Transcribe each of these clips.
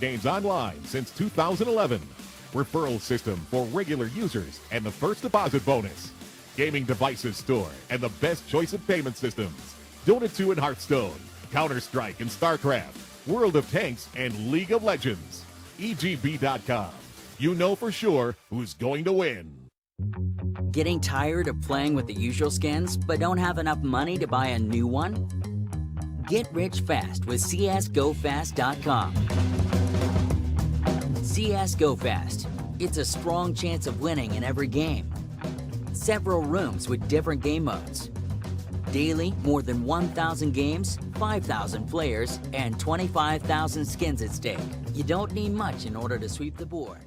Games online since 2011. Referral system for regular users and the first deposit bonus. Gaming devices store and the best choice of payment systems. Dota 2 and Hearthstone, Counter-Strike and StarCraft, World of Tanks and League of Legends. EGB.com. You know for sure who's going to win. Getting tired of playing with the usual skins but don't have enough money to buy a new one? Get rich fast with CSGoFast.com. CS Go Fast. It's a strong chance of winning in every game. Several rooms with different game modes. Daily, more than 1,000 games, 5,000 players, and 25,000 skins at stake. You don't need much in order to sweep the board.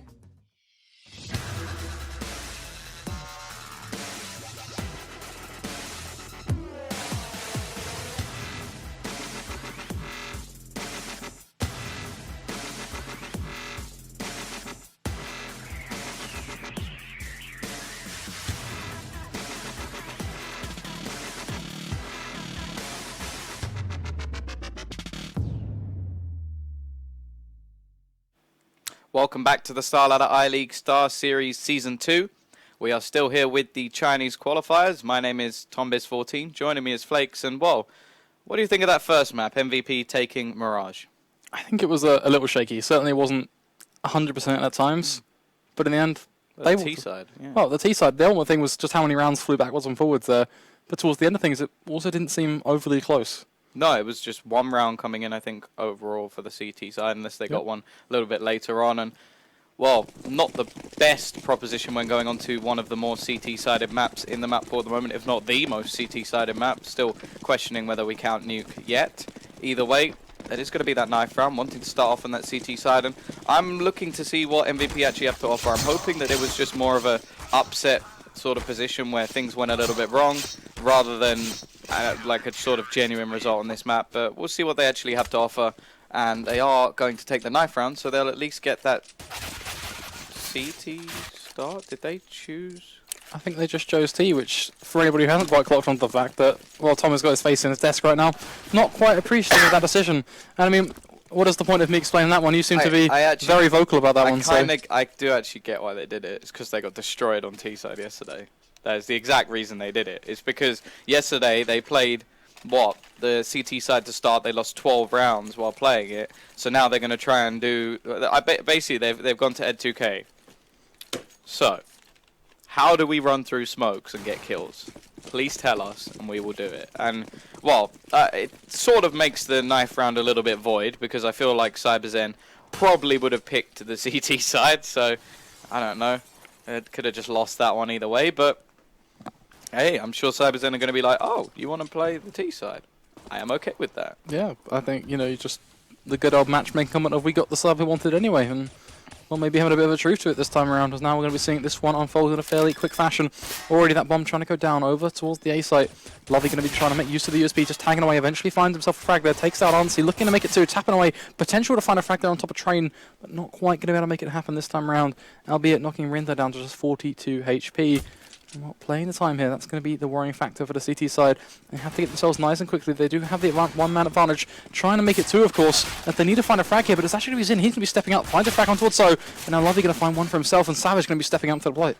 Welcome back to the Starladder I-League Star Series Season 2. We are still here with the Chinese qualifiers. My name is TomBiz14. Joining me is Flakes. And, whoa, what do you think of that first map, MVP taking Mirage? I think it was a little shaky. Certainly wasn't 100% at times. But in the end, The T-side, yeah. Well, the T-side, the only thing was just how many rounds flew backwards and forwards there. But towards the end of things, it also didn't seem overly close. No, it was just one round coming in, I think, overall for the CT side, unless they got one a little bit later on. And, well, not the best proposition when going on to one of the more CT-sided maps in the map pool at the moment, if not the most CT-sided map. Still questioning whether we count nuke yet. Either way, it is going to be that knife round, wanting to start off on that CT side. And I'm looking to see what MVP actually have to offer. I'm hoping that it was just more of a upset sort of position where things went a little bit wrong, rather than like a sort of genuine result on this map. But we'll see what they actually have to offer. And they are going to take the knife round, so they'll at least get that CT start. Did they choose? I think they just chose T, which, for anybody who hasn't quite clocked onto the fact that, well, Tom has got his face in his desk right now, not quite appreciating that decision. And I mean, what is the point of me explaining that one? You seem to be very vocal about that one. I do actually get why they did it. It's because they got destroyed on T-side yesterday. That is the exact reason they did it. It's because yesterday they played, the CT side to start. They lost 12 rounds while playing it. So now they're going to try and do... basically, they've gone to Ed2K. So, how do we run through smokes and get kills? Please tell us, and we will do it. And, well, it sort of makes the knife round a little bit void, because I feel like Cyberzen probably would have picked the CT side, so, I don't know. It could have just lost that one either way, but, hey, I'm sure Cyberzen are going to be like, oh, you want to play the T side? I am okay with that. Yeah, I think, just the good old matchmaking comment of we got the sub we wanted anyway, and... well, maybe having a bit of a truth to it this time around, as now we're going to be seeing this one unfold in a fairly quick fashion. Already that bomb trying to go down over towards the A site. Lovely going to be trying to make use of the USB, just tagging away, eventually finds himself a frag there, takes out Ansy, looking to make it two, tapping away, potential to find a frag there on top of Train, but not quite going to be able to make it happen this time around, albeit knocking Rinda down to just 42 HP. Not playing the time here, that's going to be the worrying factor for the CT side. They have to get themselves nice and quickly. They do have the one-man advantage, trying to make it two, of course. If they need to find a frag here, but it's actually going to be Zin. He's going to be stepping up, finds a frag on towards So, and now Lovely going to find one for himself, and Savage going to be stepping up to the plate.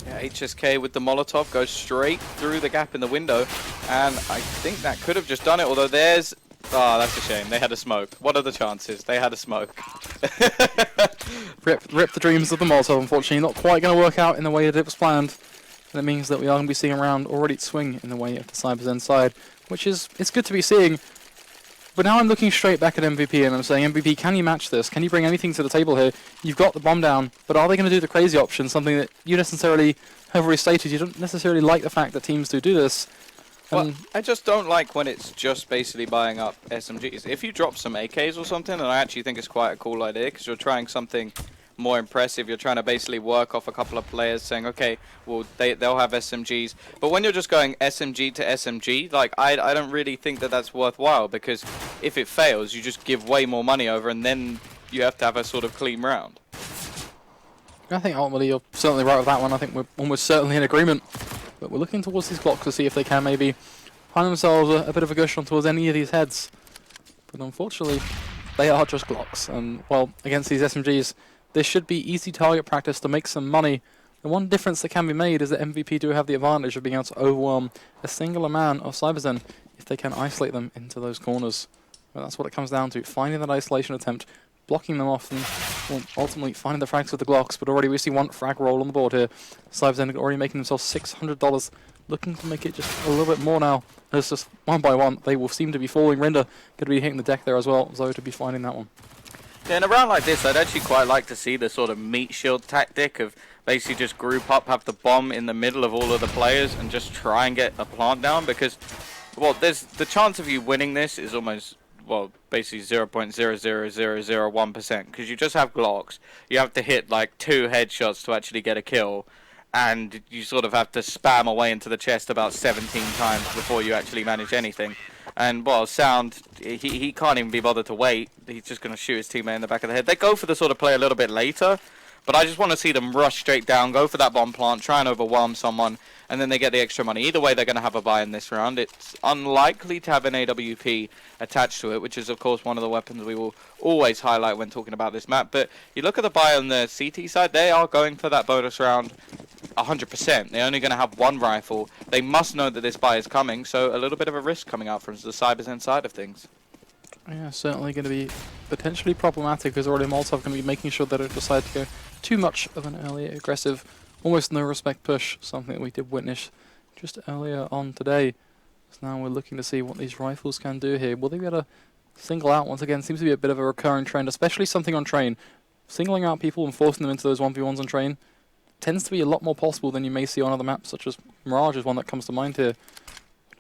Yeah, HSK with the Molotov goes straight through the gap in the window, and I think that could have just done it, although there's... oh, that's a shame. They had a smoke. What are the chances? They had a smoke. Rip the dreams of the Molotov, unfortunately. Not quite going to work out in the way that it was planned. And it means that we are going to be seeing a round already swing in the way of the Cyberzen side, which is, it's good to be seeing. But now I'm looking straight back at MVP and I'm saying, MVP, can you match this? Can you bring anything to the table here? You've got the bomb down, but are they going to do the crazy option, something that you necessarily have already stated? You don't necessarily like the fact that teams do this. Well, I just don't like when it's just basically buying up SMGs. If you drop some AKs or something, then I actually think it's quite a cool idea, because you're trying something more impressive. You're trying to basically work off a couple of players saying, okay, well, they'll have SMGs. But when you're just going SMG to SMG, like, I don't really think that that's worthwhile, because if it fails, you just give way more money over, and then you have to have a sort of clean round. I think ultimately you're certainly right with that one. I think we're almost certainly in agreement. But we're looking towards these blocks to see if they can maybe find themselves a bit of a gush on towards any of these heads. But unfortunately, they are just Glocks. And, well, against these SMGs, this should be easy target practice to make some money. The one difference that can be made is that MVP do have the advantage of being able to overwhelm a singular man of Cyberzen if they can isolate them into those corners. But that's what it comes down to, finding that isolation attempt, blocking them off, and well, ultimately finding the frags with the Glocks. But already we see one frag roll on the board here. Cyberzen already making themselves $600, looking to make it just a little bit more now. It's just one by one, they will seem to be falling. Rinder going to be hitting the deck there as well, Zoe to be finding that one. Yeah, in a round like this, I'd actually quite like to see the sort of meat shield tactic of basically just group up, have the bomb in the middle of all of the players, and just try and get a plant down, because, well, there's the chance of you winning this is almost, well, basically 0.00001%, because you just have Glocks. You have to hit like 2 headshots to actually get a kill, and you sort of have to spam away into the chest about 17 times before you actually manage anything. And, well, Sound, he can't even be bothered to wait. He's just going to shoot his teammate in the back of the head. They go for the sort of play a little bit later, but I just want to see them rush straight down, go for that bomb plant, try and overwhelm someone, and then they get the extra money. Either way, they're going to have a buy in this round. It's unlikely to have an AWP attached to it, which is, of course, one of the weapons we will always highlight when talking about this map. But you look at the buy on the CT side, they are going for that bonus round 100%. They're only going to have 1 rifle. They must know that this buy is coming, so a little bit of a risk coming out from the Cyberzen side of things. Yeah, certainly going to be potentially problematic, because already Molotov going to be making sure that it decide to go too much of an early aggressive, almost no respect push, something that we did witness just earlier on today. So now we're looking to see what these rifles can do here. Will they be able to single out once again? Seems to be a bit of a recurring trend, especially something on train. Singling out people and forcing them into those 1v1s on train tends to be a lot more possible than you may see on other maps, such as Mirage is one that comes to mind here.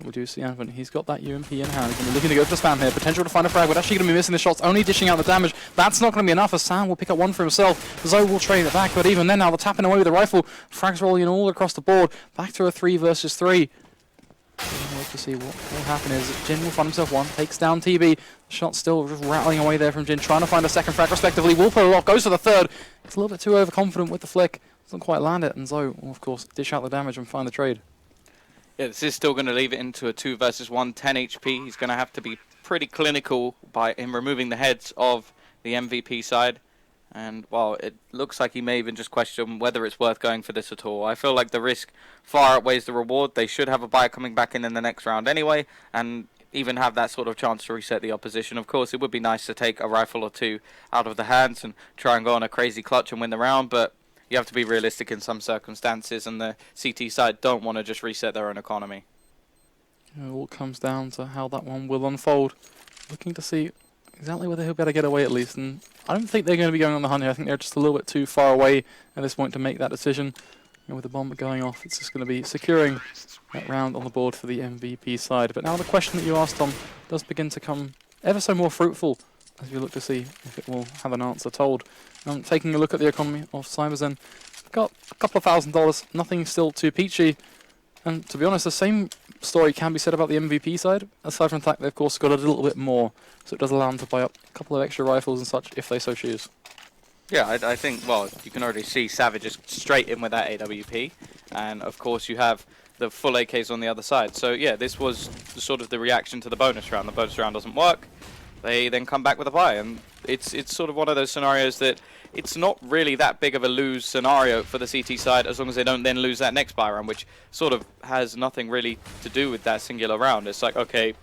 We do see Advent. He's got that UMP in hand. He's going to be looking to go for the spam here. Potential to find a frag, but actually going to be missing the shots, only dishing out the damage. That's not going to be enough, as Sam will pick up one for himself. Zoe will trade it back, but even then now they're tapping away with the rifle. Frags rolling all across the board. Back to a 3 versus 3. Wait to see what will happen is Jin will find himself one, takes down TB. The shot still just rattling away there from Jin, trying to find a second frag respectively. Will pull it off, goes for the third. He's a little bit too overconfident with the flick. Doesn't quite land it, and Zoe will, of course, dish out the damage and find the trade. Yeah, this is still going to leave it into a 2 versus 1, 10 HP. He's going to have to be pretty clinical by him removing the heads of the MVP side. And, well, it looks like he may even just question whether it's worth going for this at all. I feel like the risk far outweighs the reward. They should have a buy coming back in the next round anyway, and even have that sort of chance to reset the opposition. Of course, it would be nice to take a rifle or 2 out of the hands and try and go on a crazy clutch and win the round, but you have to be realistic in some circumstances, and the CT side don't want to just reset their own economy. It all comes down to how that one will unfold. Looking to see exactly whether he'll be able to get away at least, and I don't think they're going to be going on the hunt here. I think they're just a little bit too far away at this point to make that decision. And with the bomber going off, it's just going to be securing that round on the board for the MVP side. But now the question that you asked, Tom, does begin to come ever so more fruitful as we look to see if it will have an answer told. Taking a look at the economy of Cyberzen, got a couple of $1,000, nothing still too peachy. And to be honest, the same story can be said about the MVP side, aside from the fact they've of course got a little bit more, so it does allow them to buy up a couple of extra rifles and such if they so choose. Yeah, I think, well, you can already see Savage is straight in with that AWP, and of course you have the full AKs on the other side. So yeah, this was sort of the reaction to the bonus round. The bonus round doesn't work. They then come back with a buy, and it's sort of one of those scenarios that it's not really that big of a lose scenario for the CT side, as long as they don't then lose that next buy round, which sort of has nothing really to do with that singular round. It's like, okay,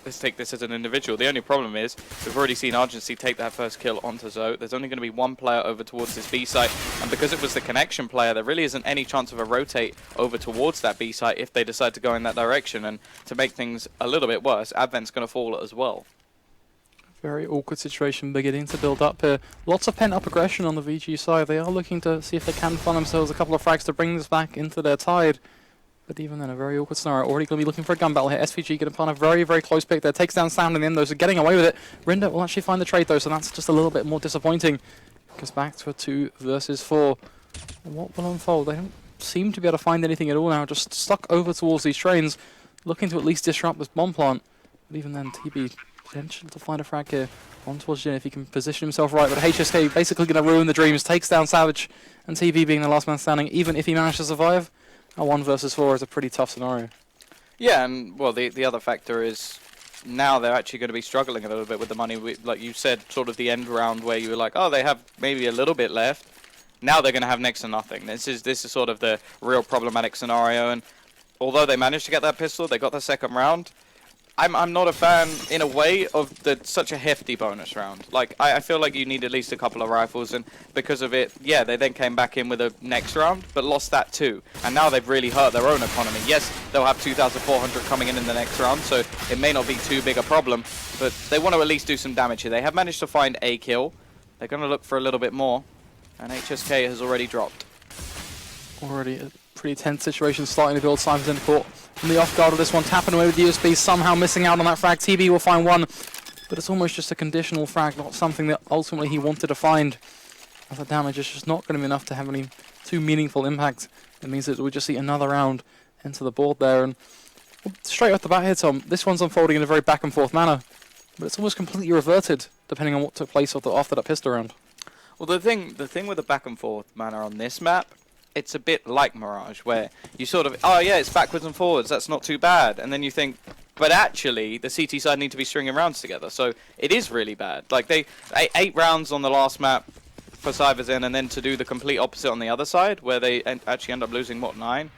let's take this as an individual. The only problem is we've already seen Argency take that first kill onto Zoe. There's only going to be 1 player over towards this B site, and because it was the connection player, there really isn't any chance of a rotate over towards that B site if they decide to go in that direction. And to make things a little bit worse, Advent's going to fall as well. Very awkward situation beginning to build up here. Lots of pent-up aggression on the VG side. They are looking to see if they can find themselves a couple of frags to bring this back into their tide. But even then, a very awkward scenario. Already going to be looking for a gun battle here. SVG going to find a very, very close pick there. Takes down Sound in the end, though, so getting away with it. Rinder will actually find the trade, though, so that's just a little bit more disappointing. Goes back to a 2 versus 4. What will unfold? They don't seem to be able to find anything at all now. Just stuck over towards these trains, looking to at least disrupt this bomb plant. But even then, TB potential to find a frag here on towards Jin if he can position himself right. But HSK basically going to ruin the dreams. Takes down Savage, and TB being the last man standing. Even if he managed to survive, a 1 versus 4 is a pretty tough scenario. Yeah, and well, the other factor is now they're actually going to be struggling a little bit with the money. Like you said, sort of the end round where you were like, oh, they have maybe a little bit left. Now they're going to have next to nothing. This is sort of the real problematic scenario. And although they managed to get that pistol, they got the second round. I'm not a fan, in a way, of such a hefty bonus round. Like, I feel like you need at least a couple of rifles, and because of it, yeah, they then came back in with a next round, but lost that too. And now they've really hurt their own economy. Yes, they'll have 2,400 coming in the next round, so it may not be too big a problem, but they want to at least do some damage here. They have managed to find a kill. They're going to look for a little bit more, and HSK has already dropped. Already a pretty tense situation starting to build. Cyberzen caught on the off guard of this one, tapping away with the USB, somehow missing out on that frag. TB will find one, but it's almost just a conditional frag, not something that ultimately he wanted to find. As the damage is just not going to be enough to have any too meaningful impact. It means that we just see another round enter the board there. And straight off the bat here, Tom, this one's unfolding in a very back and forth manner, but it's almost completely reverted depending on what took place after that pistol round. Well, the thing with the back and forth manner on this map, it's a bit like Mirage, where you sort of, oh yeah, it's backwards and forwards, that's not too bad. And then you think, but actually, the CT side need to be stringing rounds together, so it is really bad. Like, they 8 rounds on the last map for Cyberzen, and then to do the complete opposite on the other side, where they actually end up losing, what, 9?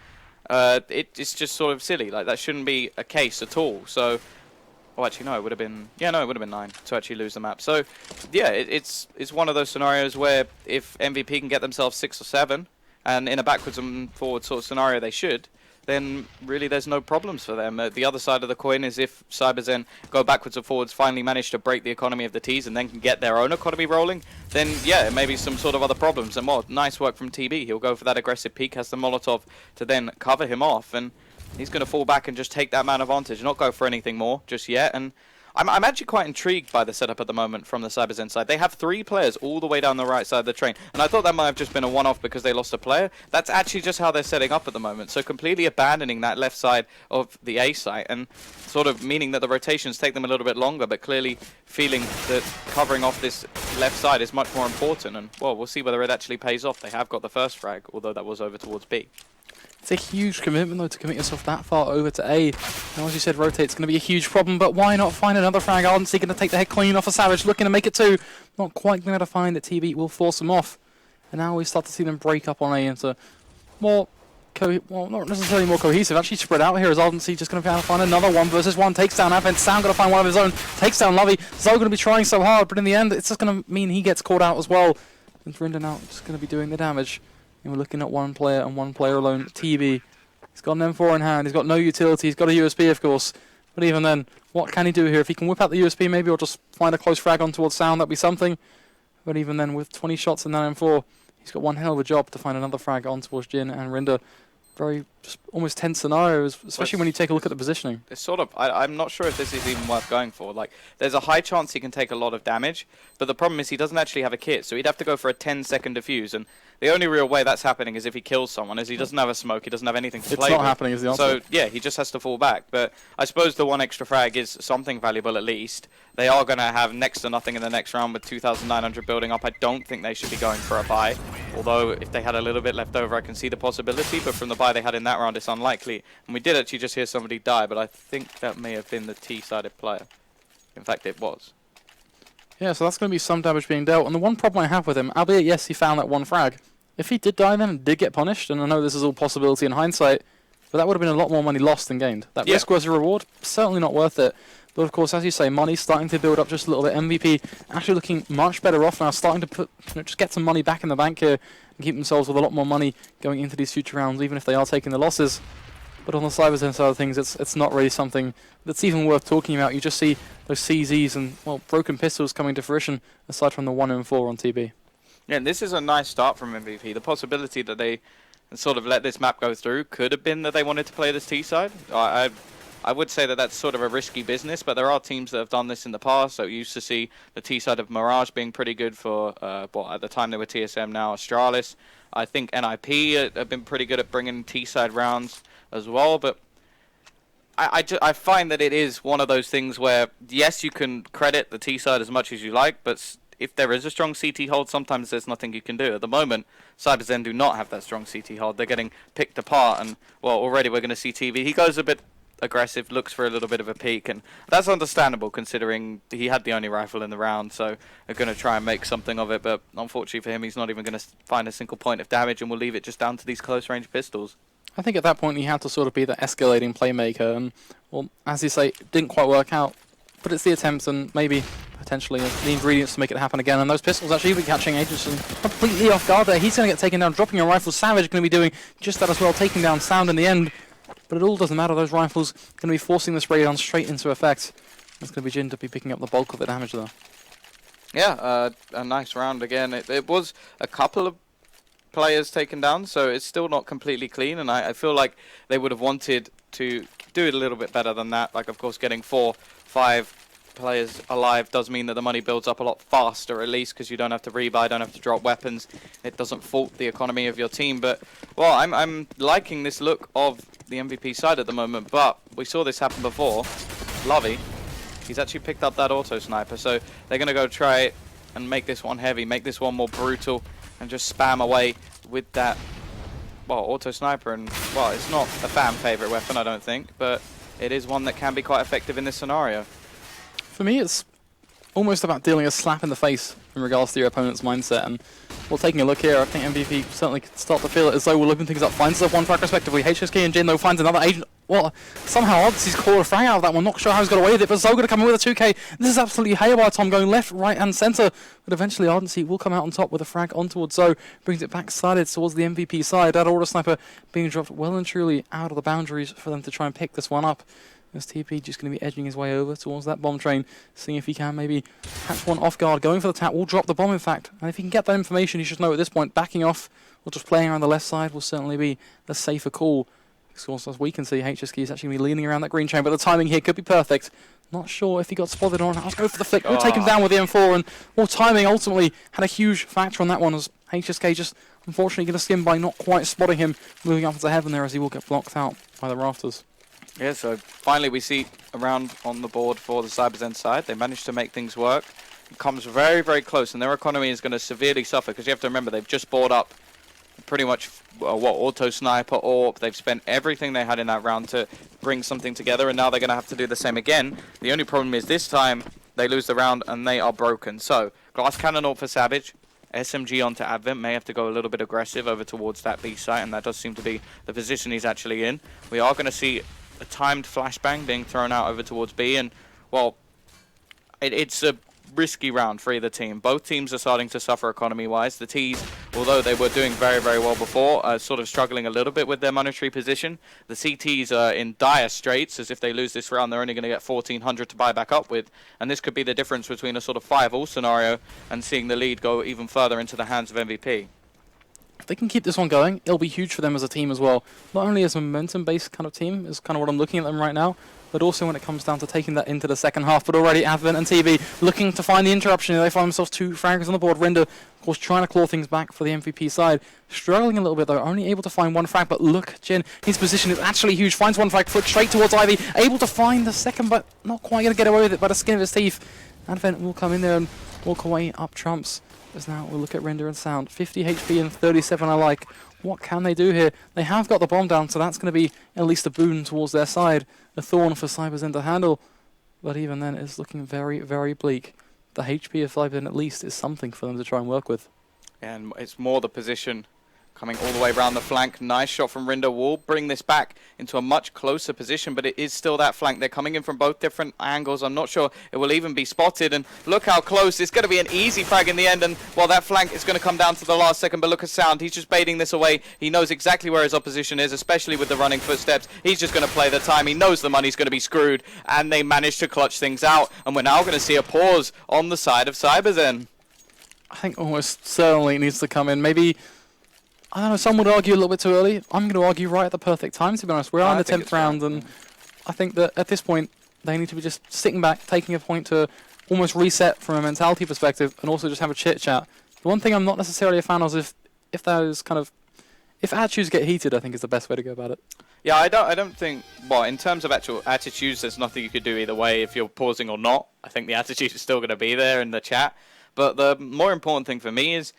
It's just sort of silly. Like, that shouldn't be a case at all. So, oh, actually, no, it would have been, yeah, no, it would have been 9 to actually lose the map. So, yeah, it's one of those scenarios where if MVP can get themselves 6 or 7, and in a backwards and forward sort of scenario they should, then really there's no problems for them. The other side of the coin is if Cyberzen go backwards and forwards, finally manage to break the economy of the Ts and then can get their own economy rolling, then yeah, maybe some sort of other problems. And well, nice work from TB. He'll go for that aggressive peek, has the Molotov to then cover him off, and he's going to fall back and just take that man advantage, not go for anything more just yet. And I'm actually quite intrigued by the setup at the moment from the Cyberzen side. They have 3 players all the way down the right side of the train, and I thought that might have just been a one-off because they lost a player. That's actually just how they're setting up at the moment, so completely abandoning that left side of the A site, and sort of meaning that the rotations take them a little bit longer, but clearly feeling that covering off this left side is much more important, and well, we'll see whether it actually pays off. They have got the first frag, although that was over towards B. It's a huge commitment, though, to commit yourself that far over to A. Now, as you said, rotate's going to be a huge problem, but why not find another frag? Ardency going to take the head clean off of Savage, looking to make it 2. Not quite going to find that TV will force them off. And now we start to see them break up on A into more, well, not necessarily more cohesive, actually spread out here as Ardency just going to be able to find another 1 versus 1. Takes down Advent, Sound going to find one of his own, takes down Lovey. Zoe going to be trying so hard, but in the end, it's just going to mean he gets caught out as well. And Verinda now just going to be doing the damage. And we're looking at 1 player and 1 player alone, TB. He's got an M4 in hand, he's got no utility, he's got a USB of course, but even then, what can he do here? If he can whip out the USB maybe, or just find a close frag on towards Sound, that'd be something. But even then, with 20 shots in that M4, he's got one hell of a job to find another frag on towards Jin and Rinda. Very, just almost tense scenarios, especially when you take a look at the positioning. It's sort of, I'm not sure if this is even worth going for. Like, there's a high chance he can take a lot of damage, but the problem is he doesn't actually have a kit, so he'd have to go for a 10-second defuse, and the only real way that's happening is if he kills someone, as he doesn't have a smoke, he doesn't have anything to play with. It's not happening is the answer. So, yeah, he just has to fall back. But I suppose the 1 extra frag is something valuable at least. They are going to have next to nothing in the next round with 2,900 building up. I don't think they should be going for a buy. Although, if they had a little bit left over, I can see the possibility. But from the buy they had in that round, it's unlikely. And we did actually just hear somebody die, but I think that may have been the T-sided player. In fact, it was. Yeah, so that's going to be some damage being dealt. And the one problem I have with him, albeit, yes, he found that 1 frag. If he did die then and did get punished, and I know this is all possibility in hindsight, but that would have been a lot more money lost than gained. That risk was a reward, certainly not worth it. But of course, as you say, money's starting to build up just a little bit. MVP actually looking much better off now, starting to put, just get some money back in the bank here and keep themselves with a lot more money going into these future rounds, even if they are taking the losses. But on the Cyberzen side of things, it's not really something that's even worth talking about. You just see those CZs and, well, broken pistols coming to fruition, aside from the 1 and 4 on TB. Yeah, and this is a nice start from MVP. The possibility that they sort of let this map go through could have been that they wanted to play this T side. I would say that that's sort of a risky business, but there are teams that have done this in the past. So we used to see the T side of Mirage being pretty good for, well, at the time they were TSM, now Astralis. I think NIP have been pretty good at bringing T side rounds as well, but I find that it is one of those things where, yes, you can credit the T side as much as you like, but if there is a strong CT hold, sometimes there's nothing you can do. At the moment, Cyberzen do not have that strong CT hold. They're getting picked apart, and, well, already we're going to see TV. He goes a bit aggressive, looks for a little bit of a peek, and that's understandable considering he had the only rifle in the round, so they're going to try and make something of it, but unfortunately for him, he's not even going to find a single point of damage, and we'll leave it just down to these close-range pistols. I think at that point he had to sort of be the escalating playmaker, and, well, as you say, it didn't quite work out, but it's the attempts and maybe potentially the ingredients to make it happen again. And those pistols actually be catching Agenson completely off guard there. He's going to get taken down, dropping a rifle. Savage going to be doing just that as well, taking down Sound in the end. But it all doesn't matter. Those rifles going to be forcing this radon straight into effect. It's going to be Jin to be picking up the bulk of the damage though. Yeah, a nice round again. It was a couple of players taken down, so it's still not completely clean, and I feel like they would have wanted to do it a little bit better than that. Like, of course, getting 4, 5 players alive does mean that the money builds up a lot faster, at least, because you don't have to rebuy, don't have to drop weapons. It doesn't fault the economy of your team, but, well, I'm liking this look of the MVP side at the moment, but we saw this happen before. Lovey, he's actually picked up that auto sniper, so they're going to go try it and make this one heavy, make this one more brutal, and just spam away with that, well, auto sniper. And, well, it's not a fan favorite weapon, I don't think, but it is one that can be quite effective in this scenario. For me, it's almost about dealing a slap in the face in regards to your opponent's mindset. And well, taking a look here, I think MVP certainly could start to feel it as though we're looking things up. Finds himself one frag respectively. HSK and Jin, though, finds another agent. Well, somehow Odyssey's caught a frag out of that one. Not sure how he's got away with it, but Zoe going to come in with a 2K. This is absolutely haywire, Tom, going left, right, and centre. But eventually Odyssey will come out on top with a frag on towards Zoe. Brings it back sided towards the MVP side. That auto sniper being dropped well and truly out of the boundaries for them to try and pick this one up. As TP just going to be edging his way over towards that bomb train, seeing if he can maybe catch one off guard, going for the tap, will drop the bomb in fact. And if he can get that information, he should know at this point, backing off or just playing around the left side will certainly be a safer call. Because as we can see, HSK is actually going to be leaning around that green chain, but the timing here could be perfect. Not sure if he got spotted or not. Let's go for the flick. We'll take him down with the M4, and well, timing ultimately had a huge factor on that one, as HSK just unfortunately going to skim by not quite spotting him, moving up into heaven there as he will get blocked out by the rafters. Yeah, so finally we see a round on the board for the Cyberzen side. They managed to make things work. It comes very, very close, and their economy is going to severely suffer, because you have to remember they've just bought up pretty much, auto sniper, AWP. They've spent everything they had in that round to bring something together, and now they're going to have to do the same again. The only problem is this time they lose the round and they are broken. So, glass cannon AWP for Savage. SMG onto Advent, may have to go a little bit aggressive over towards that B site, and that does seem to be the position he's actually in. We are going to see a timed flashbang being thrown out over towards B, and, well, it's a risky round for either team. Both teams are starting to suffer economy-wise. The T's, although they were doing very, very well before, are sort of struggling a little bit with their monetary position. The CTs are in dire straits, as if they lose this round, they're only going to get 1,400 to buy back up with, and this could be the difference between a sort of 5-all scenario and seeing the lead go even further into the hands of MVP. If they can keep this one going, it'll be huge for them as a team as well. Not only as a momentum-based kind of team, is kind of what I'm looking at them right now, but also when it comes down to taking that into the second half. But already Advent and TB looking to find the interruption. They find themselves 2 fraggers on the board. Render, of course, trying to claw things back for the MVP side. Struggling a little bit, though. Only able to find 1 frag, but look, Jin, his position is actually huge. Finds 1 frag, flick straight towards Ivy. Able to find the second, but not quite going to get away with it by the skin of his teeth. Advent will come in there and walk away up trumps. As now we'll look at Render and Sound. 50 HP and 37 alike. What can they do here? They have got the bomb down, so that's going to be at least a boon towards their side. A thorn for Cyberzen to handle. But even then, it's looking very, very bleak. The HP of Cyberzen at least is something for them to try and work with. And it's more the position coming all the way around the flank. Nice shot from Rinder. Will bring this back into a much closer position, but it is still that flank. They're coming in from both different angles. I'm not sure it will even be spotted, and look how close. It's going to be an easy frag in the end, and well, that flank is going to come down to the last second, but look at Sound. He's just baiting this away. He knows exactly where his opposition is, especially with the running footsteps. He's just going to play the time. He knows the money's going to be screwed, and they managed to clutch things out, and we're now going to see a pause on the side of Cyberzen. I think almost certainly it needs to come in. Maybe, I don't know, some would argue a little bit too early. I'm going to argue right at the perfect time, to be honest. We're in the 10th round, and I think that at this point, they need to be just sitting back, taking a point to almost reset from a mentality perspective, and also just have a chit-chat. The one thing I'm not necessarily a fan of is if those kind of, if attitudes get heated, I think is the best way to go about it. Yeah, I don't think, well, in terms of actual attitudes, there's nothing you could do either way if you're pausing or not. I think the attitude is still going to be there in the chat. But the more important thing for me is,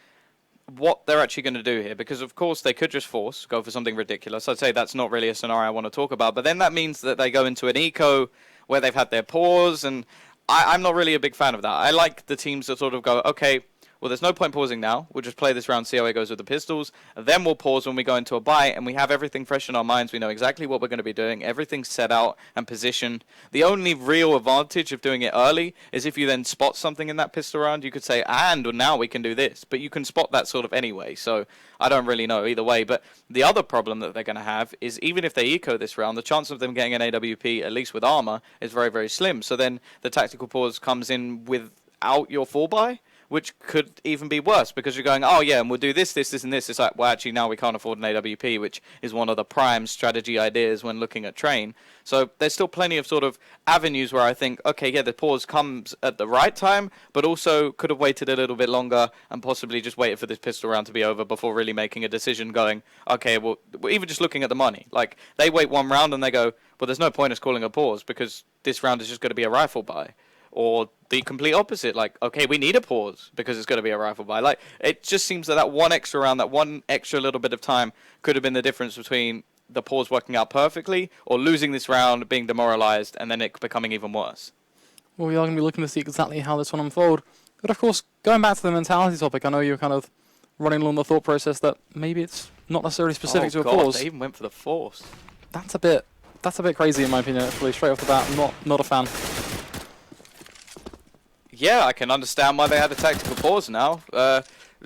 what they're actually going to do here, because of course they could just go for something ridiculous. I'd say that's not really a scenario I want to talk about, but then that means that they go into an eco where they've had their pause, and I'm not really a big fan of that. I like the teams that sort of go, okay, well, there's no point pausing now. We'll just play this round, see how it goes with the pistols. And then we'll pause when we go into a buy, and we have everything fresh in our minds. We know exactly what we're going to be doing. Everything's set out and positioned. The only real advantage of doing it early is if you then spot something in that pistol round, you could say, and now we can do this. But you can spot that sort of anyway, so I don't really know either way. But the other problem that they're going to have is even if they eco this round, the chance of them getting an AWP, at least with armor, is very, very slim. So then the tactical pause comes in without your full buy, which could even be worse, because you're going, oh yeah, and we'll do this, this, this, and this. It's like, well, actually, now we can't afford an AWP, which is one of the prime strategy ideas when looking at Train. So there's still plenty of sort of avenues where I think, okay, yeah, the pause comes at the right time, but also could have waited a little bit longer and possibly just waited for this pistol round to be over before really making a decision going, okay, well, even just looking at the money. Like, they wait one round and they go, well, there's no point us calling a pause because this round is just going to be a rifle buy. Or the complete opposite, like, okay, we need a pause because it's going to be a rifle buy. Like, it just seems that one extra round, that one extra little bit of time could have been the difference between the pause working out perfectly or losing this round, being demoralized, and then it becoming even worse. Well, we are going to be looking to see exactly how this one unfold. But of course, going back to the mentality topic, I know you're kind of running along the thought process that maybe it's not necessarily specific to a pause. They even went for the force. That's a bit crazy in my opinion, actually, straight off the bat. I'm not a fan. Yeah, I can understand why they had a tactical pause now. It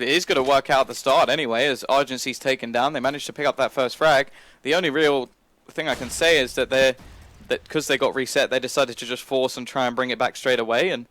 is going to work out at the start anyway, as Argency's taken down. They managed to pick up that first frag. The only real thing I can say is that because they got reset, they decided to just force and try and bring it back straight away. And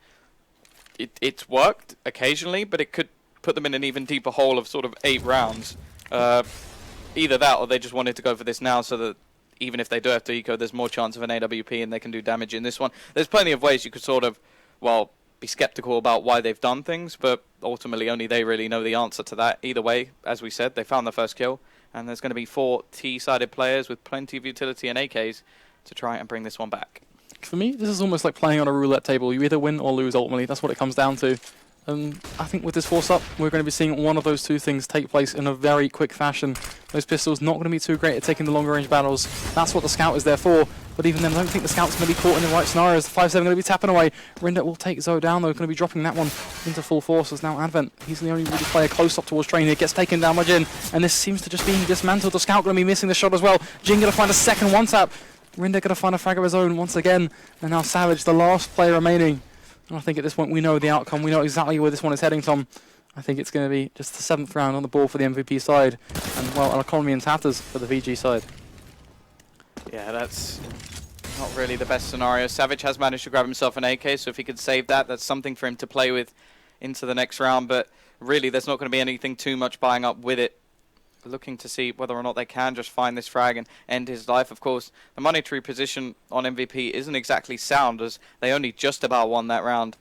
it's worked occasionally, but it could put them in an even deeper hole of sort of 8 rounds. Either that, or they just wanted to go for this now so that even if they do have to eco, there's more chance of an AWP and they can do damage in this one. There's plenty of ways you could sort of, well, be skeptical about why they've done things, but ultimately only they really know the answer to that. Either way, as we said, they found the first kill, and there's going to be 4 T-sided players with plenty of utility and AKs to try and bring this one back. For me, this is almost like playing on a roulette table. You either win or lose, ultimately. That's what it comes down to. And I think with this force-up, we're going to be seeing one of those two things take place in a very quick fashion. Those pistols not going to be too great at taking the longer-range battles. That's what the Scout is there for. But even then, I don't think the Scout's going to be caught in the right scenarios. The 5-7 going to be tapping away. Rinda will take Zoe down, though. Going to be dropping that one into full force as now Advent. He's the only really player close up towards Train here. Gets taken down by Jin. And this seems to just be dismantled. The Scout going to be missing the shot as well. Jin going to find a second one-tap. Rinda going to find a frag of his own once again. And now Savage, the last player remaining. And I think at this point we know the outcome. We know exactly where this one is heading, Tom. I think it's going to be just the 7th round on the board for the MVP side. And, well, an economy in tatters for the VG side. Yeah, that's not really the best scenario. Savage has managed to grab himself an AK, so if he could save that, that's something for him to play with into the next round. But really, there's not going to be anything too much buying up with it. Looking to see whether or not they can just find this frag and end his life. Of course, the monetary position on MVP isn't exactly sound, as they only just about won that round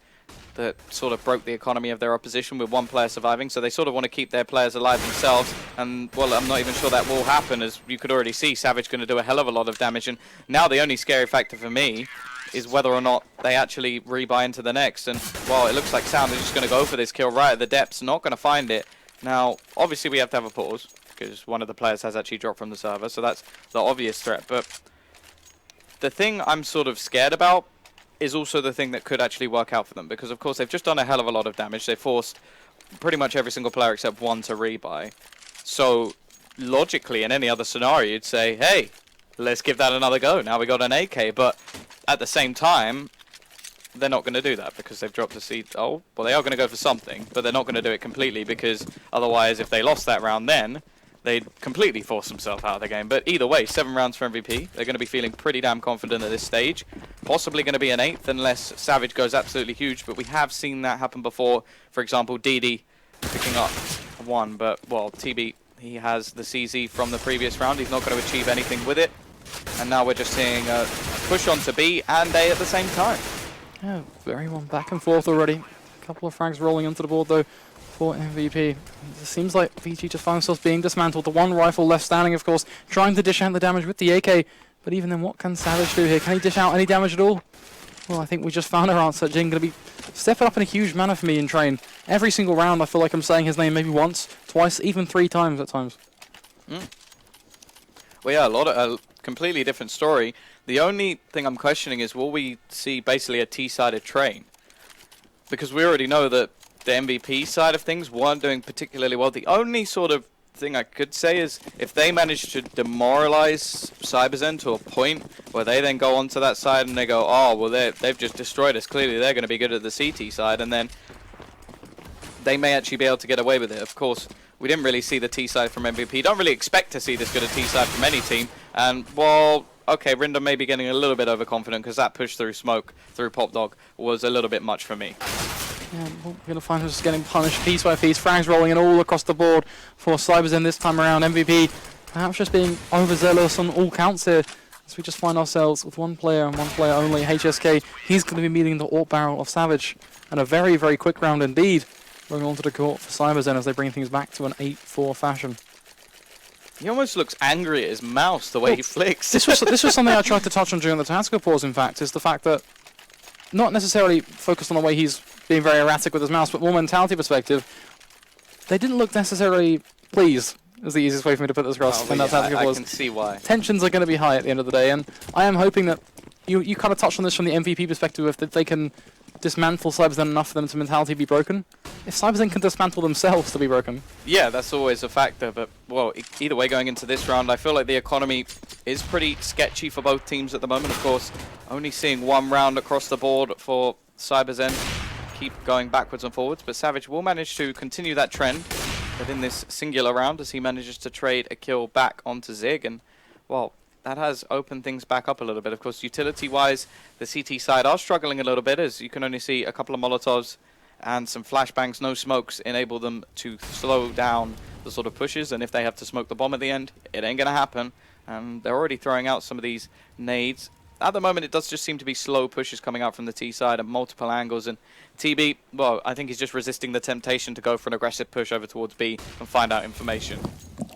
that sort of broke the economy of their opposition with 1 player surviving. So they sort of want to keep their players alive themselves. And, well, I'm not even sure that will happen, as you could already see Savage going to do a hell of a lot of damage. And now the only scary factor for me is whether or not they actually rebuy into the next. And, well, it looks like Sound is just going to go for this kill right at the depths, not going to find it. Now, obviously we have to have a pause, because one of the players has actually dropped from the server, so that's the obvious threat. But the thing I'm sort of scared about is also the thing that could actually work out for them, because of course they've just done a hell of a lot of damage. They forced pretty much every single player except one to rebuy. So logically, in any other scenario, you'd say, hey, let's give that another go. Now we got an AK, but at the same time, they're not going to do that because they've dropped a seed. Oh, well, they are going to go for something, but they're not going to do it completely, because otherwise, if they lost that round then, they'd completely force themselves out of the game. But either way, 7 rounds for MVP. They're going to be feeling pretty damn confident at this stage. Possibly going to be an 8th unless Savage goes absolutely huge, but we have seen that happen before. For example, DD picking up 1, but, well, TB, he has the CZ from the previous round. He's not going to achieve anything with it. And now we're just seeing a push on to B and A at the same time. Yeah, very one back and forth already. A couple of frags rolling onto the board, though, for MVP. It seems like VG just found themselves being dismantled. The one rifle left standing, of course, trying to dish out the damage with the AK. But even then, what can Savage do here? Can he dish out any damage at all? Well, I think we just found our answer. Jin going to be stepping up in a huge manner for me in Train. every single round I feel like I'm saying his name maybe once, twice, even 3 times at times. Well, yeah, a completely different story. The only thing I'm questioning is, will we see basically a T-sided train? Because we already know that the MVP side of things weren't doing particularly well. The only sort of thing I could say is, if they manage to demoralize Cyberzen to a point where they then go onto that side and they go, oh, well, they've just destroyed us. Clearly, they're going to be good at the CT side, and then they may actually be able to get away with it. Of course, we didn't really see the T side from MVP. Don't really expect to see this good a T side from any team. And, well, okay, Rinder may be getting a little bit overconfident because that push through smoke, through Pop Dog, was a little bit much for me. Yeah, we're going to find us getting punished piece by piece. Frags rolling in all across the board for Cyberzen this time around. MVP perhaps just being overzealous on all counts here, as we just find ourselves with one player and one player only. HSK, he's going to be meeting the AWP barrel of Savage. And a very, very quick round indeed going onto the court for Cyberzen as they bring things back to an 8-4 fashion. He almost looks angry at his mouse, the way he flicks. This was something I tried to touch on during the tactical pause, in fact, is the fact that not necessarily focused on the way he's being very erratic with his mouse, but more mentality perspective, they didn't look necessarily pleased, is the easiest way for me to put this across. Well, yeah, I can see why. Tensions are going to be high at the end of the day, and I am hoping that you kind of touched on this from the MVP perspective, if they can dismantle Cyberzen enough for them to mentality be broken. If Cyberzen can dismantle themselves to be broken. Yeah, that's always a factor, but, well, either way, going into this round, I feel like the economy is pretty sketchy for both teams at the moment. Of course, only seeing one round across the board for Cyberzen. Keep going backwards and forwards, but Savage will manage to continue that trend within this singular round as he manages to trade a kill back onto Zig, and, well, that has opened things back up a little bit. Of course, utility-wise, the CT side are struggling a little bit, as you can only see a couple of Molotovs and some flashbangs, no smokes, enable them to slow down the sort of pushes, and if they have to smoke the bomb at the end, it ain't going to happen, and they're already throwing out some of these nades. At the moment, it does just seem to be slow pushes coming out from the T side at multiple angles, and TB, well, I think he's just resisting the temptation to go for an aggressive push over towards B and find out information.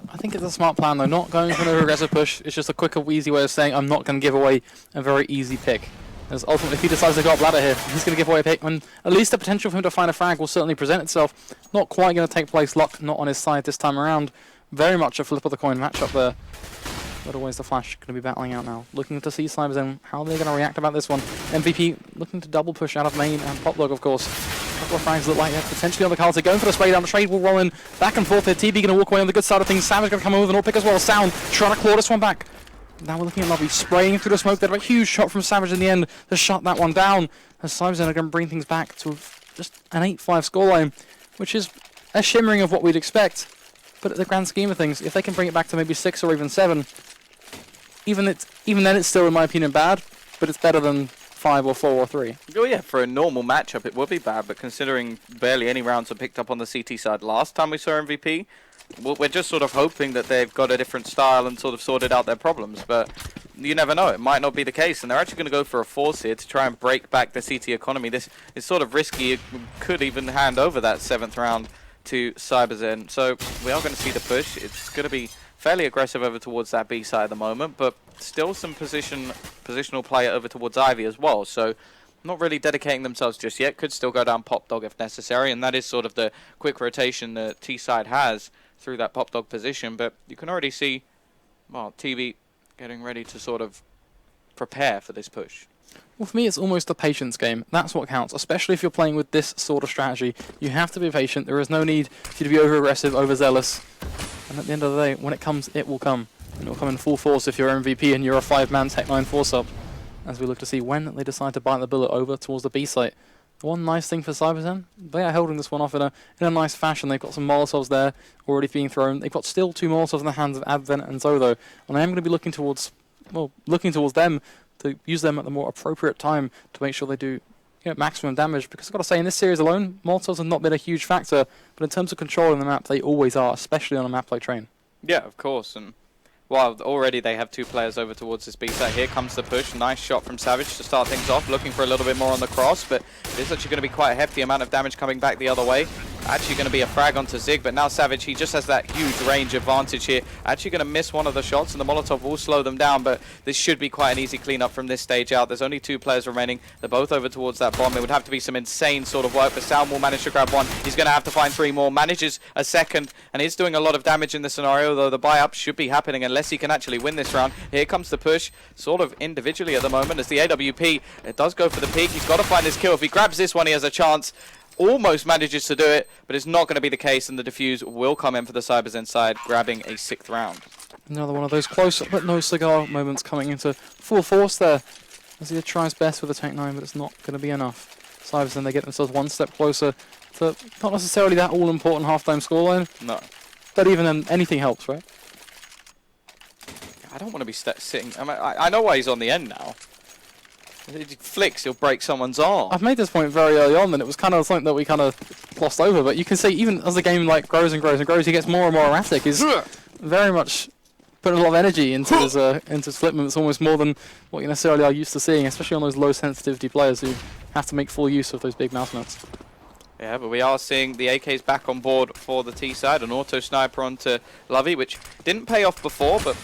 I think it's a smart plan, though, not going for an aggressive push. It's just a quicker, easy way of saying I'm not going to give away a very easy pick. As ultimately, if he decides to go up ladder here, he's going to give away a pick, when at least the potential for him to find a frag will certainly present itself. Not quite going to take place. Luck not on his side this time around. Very much a flip of the coin matchup there. But always the Flash going to be battling out now. Looking to see Cyberzen, how are they going to react about this one? MVP looking to double push out of main, and Popdog, of course. A couple of frags look like they're potentially on the cards. They're going for the spray down. The trade will roll in back and forth here. TB going to walk away on the good side of things. Savage going to come in with an all pick as well. Sound trying to claw this one back. Now we're looking at Lovely spraying through the smoke there. A huge shot from Savage in the end to shut that one down. As Cyberzen are going to bring things back to just an 8-5 scoreline, which is a shimmering of what we'd expect. But at the grand scheme of things, if they can bring it back to maybe 6 or even 7, even then it's still, in my opinion, bad, but it's better than 5 or 4 or 3. Oh yeah, for a normal matchup it would be bad, but considering barely any rounds were picked up on the CT side last time we saw MVP, we're just sort of hoping that they've got a different style and sort of sorted out their problems, but you never know, it might not be the case, and they're actually going to go for a force here to try and break back the CT economy. This is sort of risky. It could even hand over that 7th round to Cyberzen, so we are going to see the push. It's going to be fairly aggressive over towards that B side at the moment, but still some positional play over towards Ivy as well, so not really dedicating themselves just yet. Could still go down Pop Dog if necessary, and that is sort of the quick rotation the T side has through that Pop Dog position, but you can already see, well, TV getting ready to sort of prepare for this push. Well, for me, it's almost a patience game. That's what counts, especially if you're playing with this sort of strategy. You have to be patient. There is no need for you to be over-aggressive, overzealous. And at the end of the day, when it comes, it will come. And it will come in full force if you're MVP and you're a 5-man Tech 9 force-up. As we look to see when they decide to bite the bullet over towards the B site. One nice thing for Cyberzen, they are holding this one off in a nice fashion. They've got some Molotovs there already being thrown. They've got still 2 Molotovs in the hands of Advent and Zodo. And I am going to be looking towards them to use them at the more appropriate time to make sure they do maximum damage. Because I've got to say, in this series alone, Molotovs have not been a huge factor. But in terms of controlling the map, they always are, especially on a map like Train. Yeah, of course. And well, already they have 2 players over towards this B side. Here comes the push. Nice shot from Savage to start things off. Looking for a little bit more on the cross, but it's actually going to be quite a hefty amount of damage coming back the other way. Actually going to be a frag onto Zig, but now Savage, he just has that huge range advantage here. Actually going to miss one of the shots, and the Molotov will slow them down, but this should be quite an easy cleanup from this stage out. There's only 2 players remaining. They're both over towards that bomb. It would have to be some insane sort of work, but Sound will manage to grab one. He's going to have to find 3 more, manages a second, and is doing a lot of damage in this scenario, though the buy-up should be happening unless he can actually win this round. Here comes the push, sort of individually at the moment, as the AWP, it does go for the peak. He's got to find this kill. If he grabs this one, he has a chance. Almost manages to do it, but it's not going to be the case, and the defuse will come in for the Cyberzen side, grabbing a 6th round. Another one of those close but no cigar moments coming into full force there, as he tries best with a Tank 9, but it's not going to be enough. Cyberzen, they get themselves one step closer to not necessarily that all-important half-time scoreline. No. But even then, anything helps, right? I don't want to be sitting... I know why he's on the end now. If he flicks, he'll break someone's arm. I've made this point very early on, and it was kind of something that we kind of glossed over, but you can see even as the game like grows and grows and grows, he gets more and more erratic. He's very much putting a lot of energy into his flip movements, almost more than what you necessarily are used to seeing, especially on those low sensitivity players who have to make full use of those big mouse nuts. Yeah, but we are seeing the AKs back on board for the T side, an auto sniper onto Lovey, which didn't pay off before, but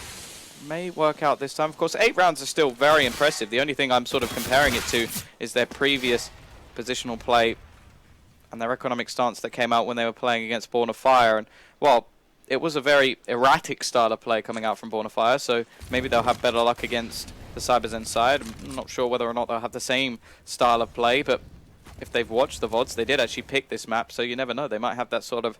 may work out this time. Of course, 8 rounds are still very impressive. The only thing I'm sort of comparing it to is their previous positional play and their economic stance that came out when they were playing against Born of Fire. And, well, it was a very erratic style of play coming out from Born of Fire, so maybe they'll have better luck against the Cyberzen side. I'm not sure whether or not they'll have the same style of play, but if they've watched the VODs, they did actually pick this map, so you never know. They might have that sort of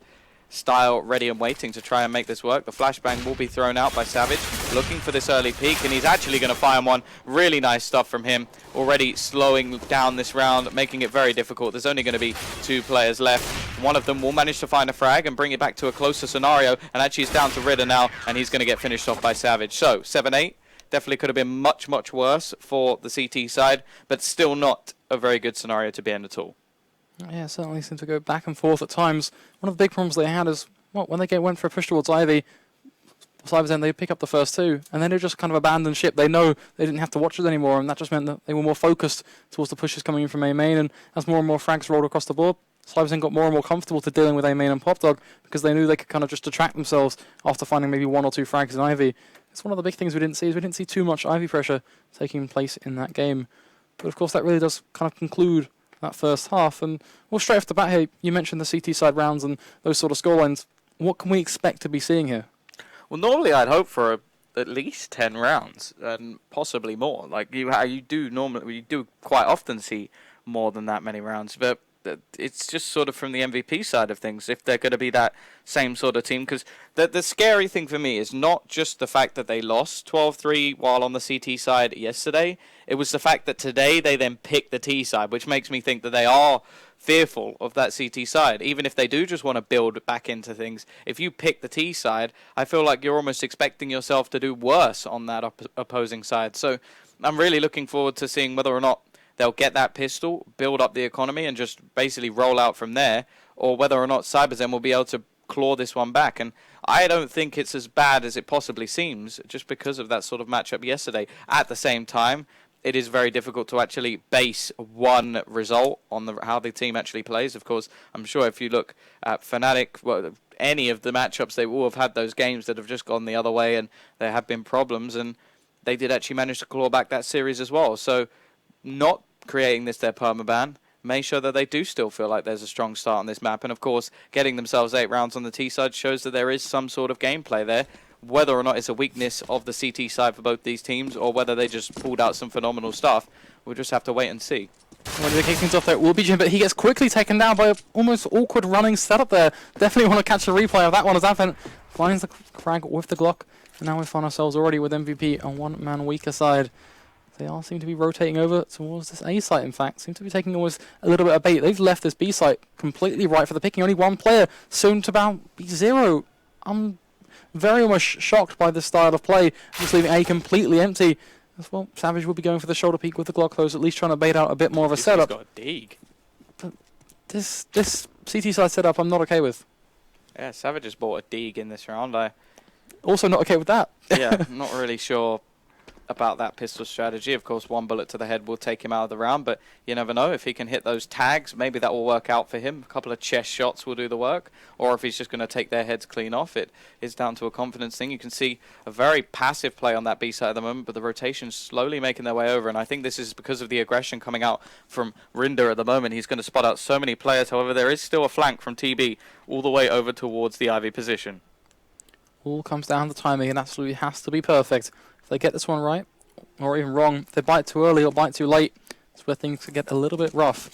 style ready and waiting to try and make this work. The flashbang will be thrown out by Savage, looking for this early peak, and he's actually going to find one. Really nice stuff from him, already slowing down this round, making it very difficult. There's only going to be 2 players left. One of them will manage to find a frag and bring it back to a closer scenario, and actually it's down to Ridder now, and he's going to get finished off by Savage. So 7-8 definitely could have been much, much worse for the CT side, but still not a very good scenario to be in at all. Yeah, certainly seem to go back and forth at times. One of the big problems they had is, well, when they went for a push towards Ivy, Cyberzen, they'd pick up the first 2, and then they just kind of abandoned ship. They know they didn't have to watch it anymore, and that just meant that they were more focused towards the pushes coming in from A main, and as more and more frags rolled across the board, Cyberzen got more and more comfortable to dealing with A main and Pop Dog, because they knew they could kind of just detract themselves after finding maybe 1 or 2 frags in Ivy. It's one of the big things we didn't see, is we didn't see too much Ivy pressure taking place in that game. But of course that really does kind of conclude that first half. And well, straight off the bat here, you mentioned the CT side rounds and those sort of scorelines. What can we expect to be seeing here? Well, normally I'd hope for at least 10 rounds and possibly more. Like you do quite often see more than that many rounds, but it's just sort of from the MVP side of things, if they're going to be that same sort of team. Because the scary thing for me is not just the fact that they lost 12-3 while on the CT side yesterday. It was the fact that today they then picked the T side, which makes me think that they are fearful of that CT side. Even if they do just want to build back into things, if you pick the T side, I feel like you're almost expecting yourself to do worse on that opposing side. So I'm really looking forward to seeing whether or not they'll get that pistol, build up the economy, and just basically roll out from there, or whether or not Cyberzen will be able to claw this one back. And I don't think it's as bad as it possibly seems, just because of that sort of matchup yesterday. At the same time, it is very difficult to actually base one result on how the team actually plays. Of course, I'm sure if you look at Fnatic, well, any of the matchups, they will have had those games that have just gone the other way, and there have been problems, and they did actually manage to claw back that series as well. So not creating this their permaban may show that they do still feel like there's a strong start on this map. And of course, getting themselves 8 rounds on the T side shows that there is some sort of gameplay there. Whether or not it's a weakness of the CT side for both these teams, or whether they just pulled out some phenomenal stuff, we'll just have to wait and see. When they kick things off there, it will be Jim, but he gets quickly taken down by an almost awkward running setup there. Definitely want to catch a replay of that one as Advent finds the frag with the Glock. And now we find ourselves already with MVP on one-man weaker side. They all seem to be rotating over towards this A site, in fact. Seem to be taking almost a little bit of bait. They've left this B site completely right for the picking. Only 1 player, soon to about be 0. I'm very almost shocked by this style of play, just leaving A completely empty. As well, Savage will be going for the shoulder peek with the Glock close, at least trying to bait out a bit more of a setup. He's got a dig. But this CT side setup I'm not okay with. Yeah, Savage has bought a dig in this round. Also not okay with that. Yeah, not really sure about that pistol strategy. Of course, one bullet to the head will take him out of the round, but you never know. If he can hit those tags, maybe that will work out for him. A couple of chest shots will do the work, or if he's just going to take their heads clean off, it is down to a confidence thing. You can see a very passive play on that B side at the moment, but the rotation's slowly making their way over, and I think this is because of the aggression coming out from Rinder at the moment. He's going to spot out so many players. However, there is still a flank from TB all the way over towards the Ivy position. All comes down to timing, and absolutely has to be perfect. If they get this one right, or even wrong, if they bite too early or bite too late, it's where things could get a little bit rough.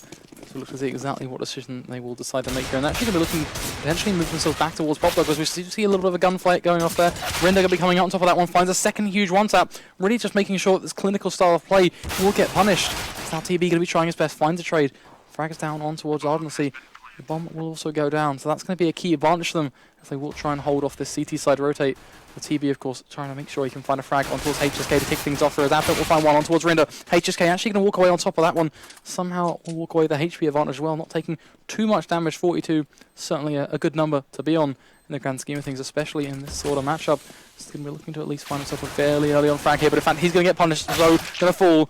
So look to see exactly what decision they will decide to make here. And they're actually going to be looking to potentially move themselves back towards Pop Dog, as we see a little bit of a gunfight going off there. Rinder going to be coming out on top of that one, finds a second huge one-tap, really just making sure that this clinical style of play will get punished. It's now TB going to be trying his best, finds a trade, frags down on towards Ardency. The bomb will also go down, so that's going to be a key advantage to them as they will try and hold off this CT side rotate. The TB, of course, trying to make sure he can find a frag on towards HSK to kick things off. For Adapter will find one on towards Rinder. HSK actually going to walk away on top of that one. Somehow will walk away with the HP advantage as well, not taking too much damage. 42, certainly a good number to be on in the grand scheme of things, especially in this sort of matchup. He's going to be looking to at least find himself a fairly early on frag here, but in fact he's going to get punished, so going to fall.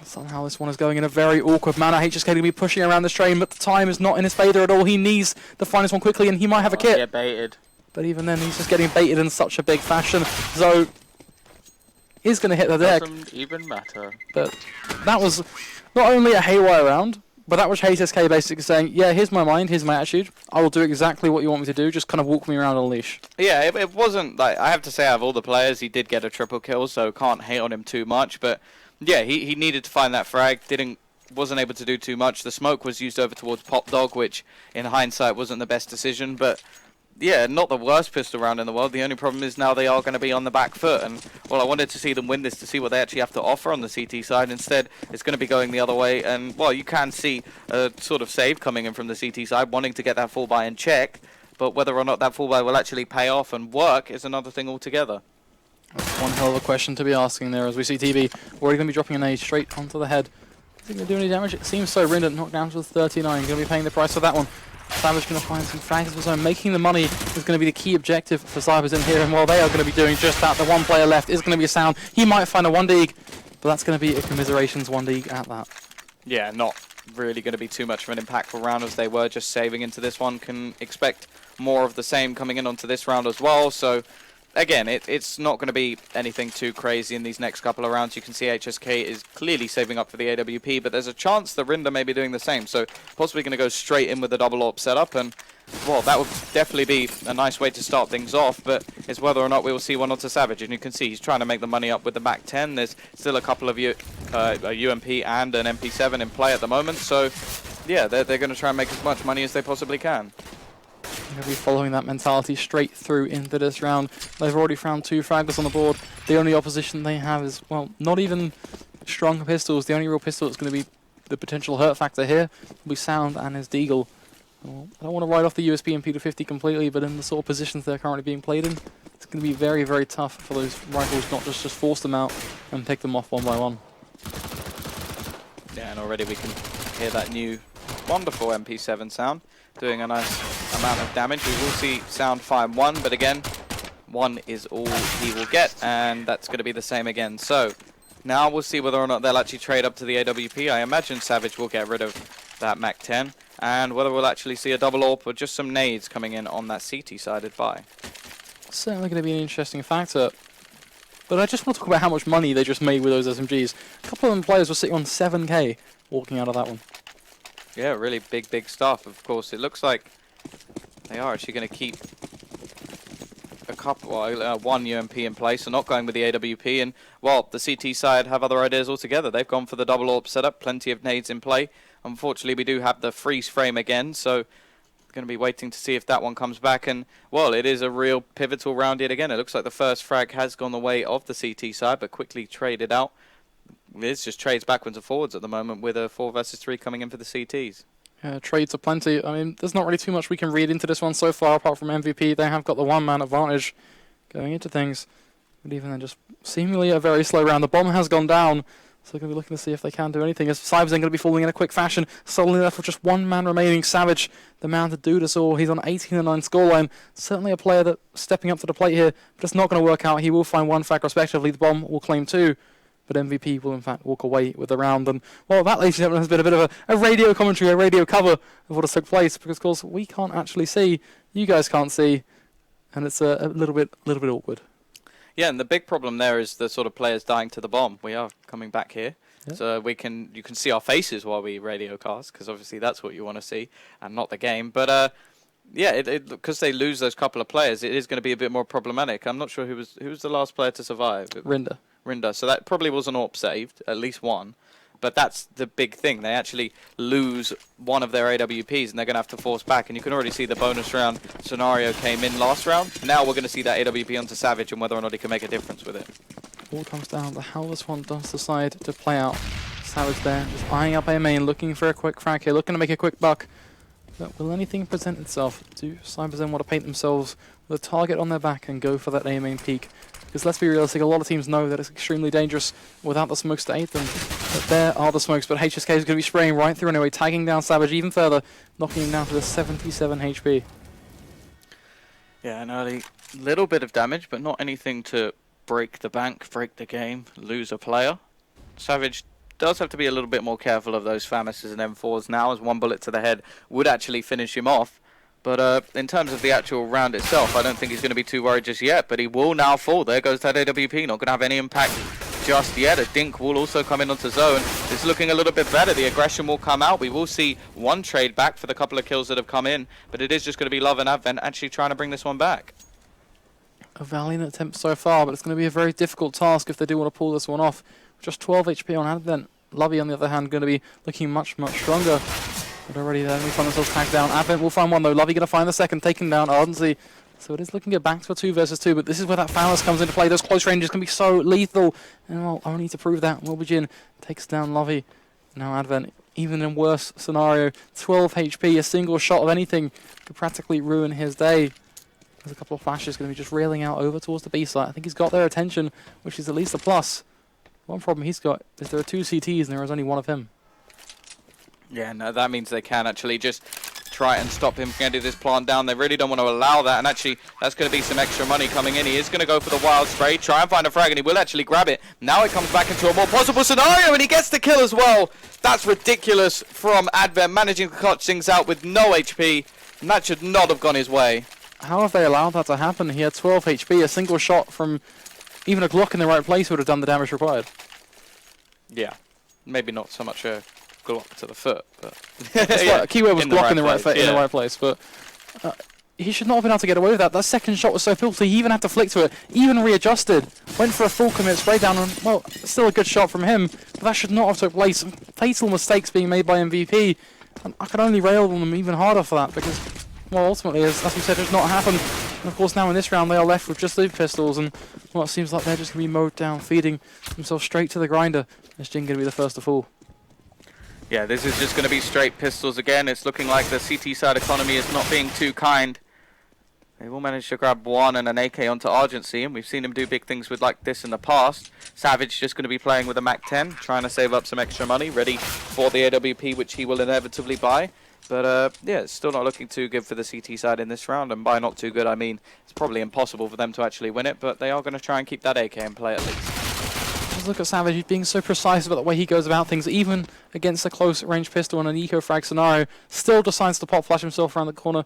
Somehow this one is going in a very awkward manner. HSK going to be pushing around this train, but the time is not in his favour at all. He needs to find this one quickly, and he might have a kit. Get baited. But even then, he's just getting baited in such a big fashion. So he's going to hit the deck. Doesn't even matter. But that was not only a haywire round, but that was HSK basically saying, yeah, here's my mind, here's my attitude. I will do exactly what you want me to do. Just kind of walk me around on a leash. Yeah, it wasn't like, I have to say, out of all the players, he did get a triple kill, so can't hate on him too much. But yeah, he needed to find that frag. Wasn't able to do too much. The smoke was used over towards Pop Dog, which in hindsight wasn't the best decision, but yeah, not the worst pistol round in the world. The only problem is now they are going to be on the back foot, and well, I wanted to see them win this to see what they actually have to offer on the CT side. Instead, it's going to be going the other way, and well, you can see a sort of save coming in from the CT side, wanting to get that full buy in check, but whether or not that full buy will actually pay off and work is another thing altogether. One hell of a question to be asking there, as we see TB already going to be dropping an A straight onto the head. Is he going to do any damage? It seems so. Rinder knocked down to 39. Going to be paying the price for that one. Savage going to find some frags of his own. Making the money is going to be the key objective for Cyberzen here, and while they are going to be doing just that, the one player left is going to be a Sound. He might find a 1-dig, but that's going to be a Commiserations 1-dig at that. Yeah, not really going to be too much of an impactful round as they were just saving into this one. Can expect more of the same coming in onto this round as well, so again, it's not going to be anything too crazy in these next couple of rounds. You can see HSK is clearly saving up for the AWP, but there's a chance that Rinder may be doing the same. So possibly going to go straight in with the double AWP setup, and well, that would definitely be a nice way to start things off, but it's whether or not we will see one onto Savage. And you can see he's trying to make the money up with the back 10. There's still a couple of a UMP and an MP7 in play at the moment, so yeah, they're going to try and make as much money as they possibly can. They'll be following that mentality straight through into this round. They've already found 2 fraggers on the board. The only opposition they have is, well, not even strong pistols. The only real pistol that's going to be the potential hurt factor here will be Sound and his Deagle. Well, I don't want to write off the USB and P250 completely, but in the sort of positions they're currently being played in, it's going to be very, very tough for those rifles not just force them out and pick them off one by one. Yeah, and already we can hear that new wonderful MP7 sound doing a nice amount of damage. We will see Sound find 1, but again, 1 is all he will get, and that's going to be the same again. So now we'll see whether or not they'll actually trade up to the AWP. I imagine Savage will get rid of that Mac 10, and whether we'll actually see a double AWP or just some nades coming in on that CT-sided buy. Certainly going to be an interesting factor. But I just want to talk about how much money they just made with those SMGs. A couple of them players were sitting on 7k walking out of that one. Yeah, really big stuff. Of course, it looks like they are actually going to keep a couple, one UMP in place, so not going with the AWP. And well, the CT side have other ideas altogether. They've gone for the double AWP setup, plenty of nades in play. Unfortunately, we do have the freeze frame again, so going to be waiting to see if that one comes back. And well, it is a real pivotal round yet again. It looks like the first frag has gone the way of the CT side, but quickly traded out. It's just trades backwards and forwards at the moment with a 4 versus 3 coming in for the CTs. Trades are plenty. I mean, there's not really too much we can read into this one so far apart from MVP. They have got the one-man advantage going into things. But even then, just seemingly a very slow round. The bomb has gone down, So they're going to be looking to see if they can do anything. As Cyberzen going to be falling in a quick fashion. Suddenly left with just one man remaining. Savage, the man to do this all. He's on 18-9 scoreline. Certainly a player that's stepping up to the plate here, but it's not going to work out. He will find one frag respectively. The bomb will claim 2. But MVP will in fact walk away with the round. And well, that, ladies and gentlemen, has been a bit of a radio commentary, a radio cover of what has took place. Because of course we can't actually see, you guys can't see, and it's a little bit awkward. Yeah, and the big problem there is the sort of players dying to the bomb. We are coming back here, so you can see our faces while we radio cast, because obviously that's what you want to see, and not the game. But yeah, because they lose those couple of players, it is going to be a bit more problematic. I'm not sure who was the last player to survive. Rinda. So that probably was an AWP saved, at least one. But that's the big thing. They actually lose one of their AWPs, and they're going to have to force back. And you can already see the bonus round scenario came in last round. Now we're going to see that AWP onto Savage and whether or not he can make a difference with it. All comes down to how this one does decide to play out. Savage there, just eyeing up A main, looking for a quick frag here, looking to make a quick buck. But will anything present itself? Do Cyberzen want to paint themselves with a target on their back and go for that A main peak? Because let's be realistic, a lot of teams know that it's extremely dangerous without the smokes to aid them. But there are the smokes, but HSK is going to be spraying right through anyway, tagging down Savage even further, knocking him down to the 77 HP. Yeah, an early little bit of damage, but not anything to break the bank, break the game, lose a player. Savage does have to be a little bit more careful of those FAMASs and M4s now, as one bullet to the head would actually finish him off. But in terms of the actual round itself, I don't think he's going to be too worried just yet. But he will now fall. There goes that AWP. Not going to have any impact just yet. A dink will also come in onto zone. It's looking a little bit better. The aggression will come out. We will see one trade back for the couple of kills that have come in. But it is just going to be Love and Advent actually trying to bring this one back. A valiant attempt so far, but it's going to be a very difficult task if they do want to pull this one off. Just 12 HP on Advent. Lovey, on the other hand, going to be looking much, much stronger. But already there, we find themselves tagged down. Advent will find one though. Lovey going to find the second, taken down Ardency. So it is looking at back to a 2 versus 2, but this is where that Phallus comes into play. Those close ranges can be so lethal. And well, only to prove that, Wilbajin takes down Lovey. Now Advent, even in worse scenario, 12 HP, a single shot of anything could practically ruin his day. There's a couple of flashes going to be just railing out over towards the B site. I think he's got their attention, which is at least a plus. One problem he's got is there are 2 CTs and there is only one of him. Yeah, no, that means they can actually just try and stop him from getting this plant down. They really don't want to allow that, and actually that's going to be some extra money coming in. He is going to go for the wild spray, try and find a frag, and he will actually grab it. Now it comes back into a more possible scenario, and he gets the kill as well. That's ridiculous from Advent, managing to clutch things out with no HP, and that should not have gone his way. How have they allowed that to happen? He had 12 HP, a single shot from even a Glock in the right place would have done the damage required. Yeah, maybe not so much a Glock to the foot, but yeah, keyword was Glock in the right place, but he should not have been able to get away with that. That second shot was so filthy, he even had to flick to it, even readjusted, went for a full commit spray down, and well, still a good shot from him, but that should not have took place. Fatal mistakes being made by MVP, and I could only rail on them even harder for that, because, well, ultimately, as we said, it's not happened. And of course, now in this round, they are left with just 2 pistols, and well, it seems like they're just going to be mowed down, feeding themselves straight to the grinder, as Jin going to be the first to fall. Yeah, this is just going to be straight pistols again. It's looking like the CT side economy is not being too kind. They will manage to grab one and an AK onto Argency, and we've seen him do big things with like this in the past. Savage just going to be playing with a MAC-10, trying to save up some extra money, ready for the AWP, which he will inevitably buy. But yeah, it's still not looking too good for the CT side in this round, and by not too good, I mean it's probably impossible for them to actually win it, but they are going to try and keep that AK in play at least. Just look at Savage, he's being so precise about the way he goes about things, even against a close range pistol in an eco-frag scenario, still decides to pop flash himself around the corner.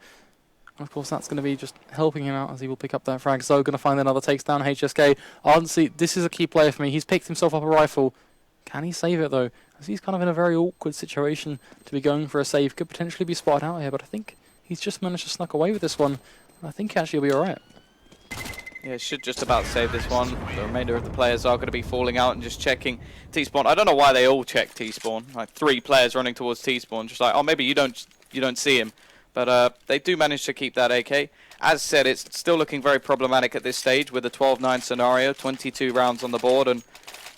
And of course, that's going to be just helping him out as he will pick up that frag. So going to find another takes down HSK. Ardency, this is a key player for me. He's picked himself up a rifle. Can he save it though? As he's kind of in a very awkward situation to be going for a save. Could potentially be spotted out here, but I think he's just managed to snuck away with this one. I think actually he'll be alright. Yeah, should just about save this one. The remainder of the players are going to be falling out and just checking T-spawn. I don't know why they all check T-spawn. Like 3 players running towards T-spawn, just like, oh, maybe you don't see him. But they do manage to keep that AK. As said, it's still looking very problematic at this stage with a 12-9 scenario, 22 rounds on the board, and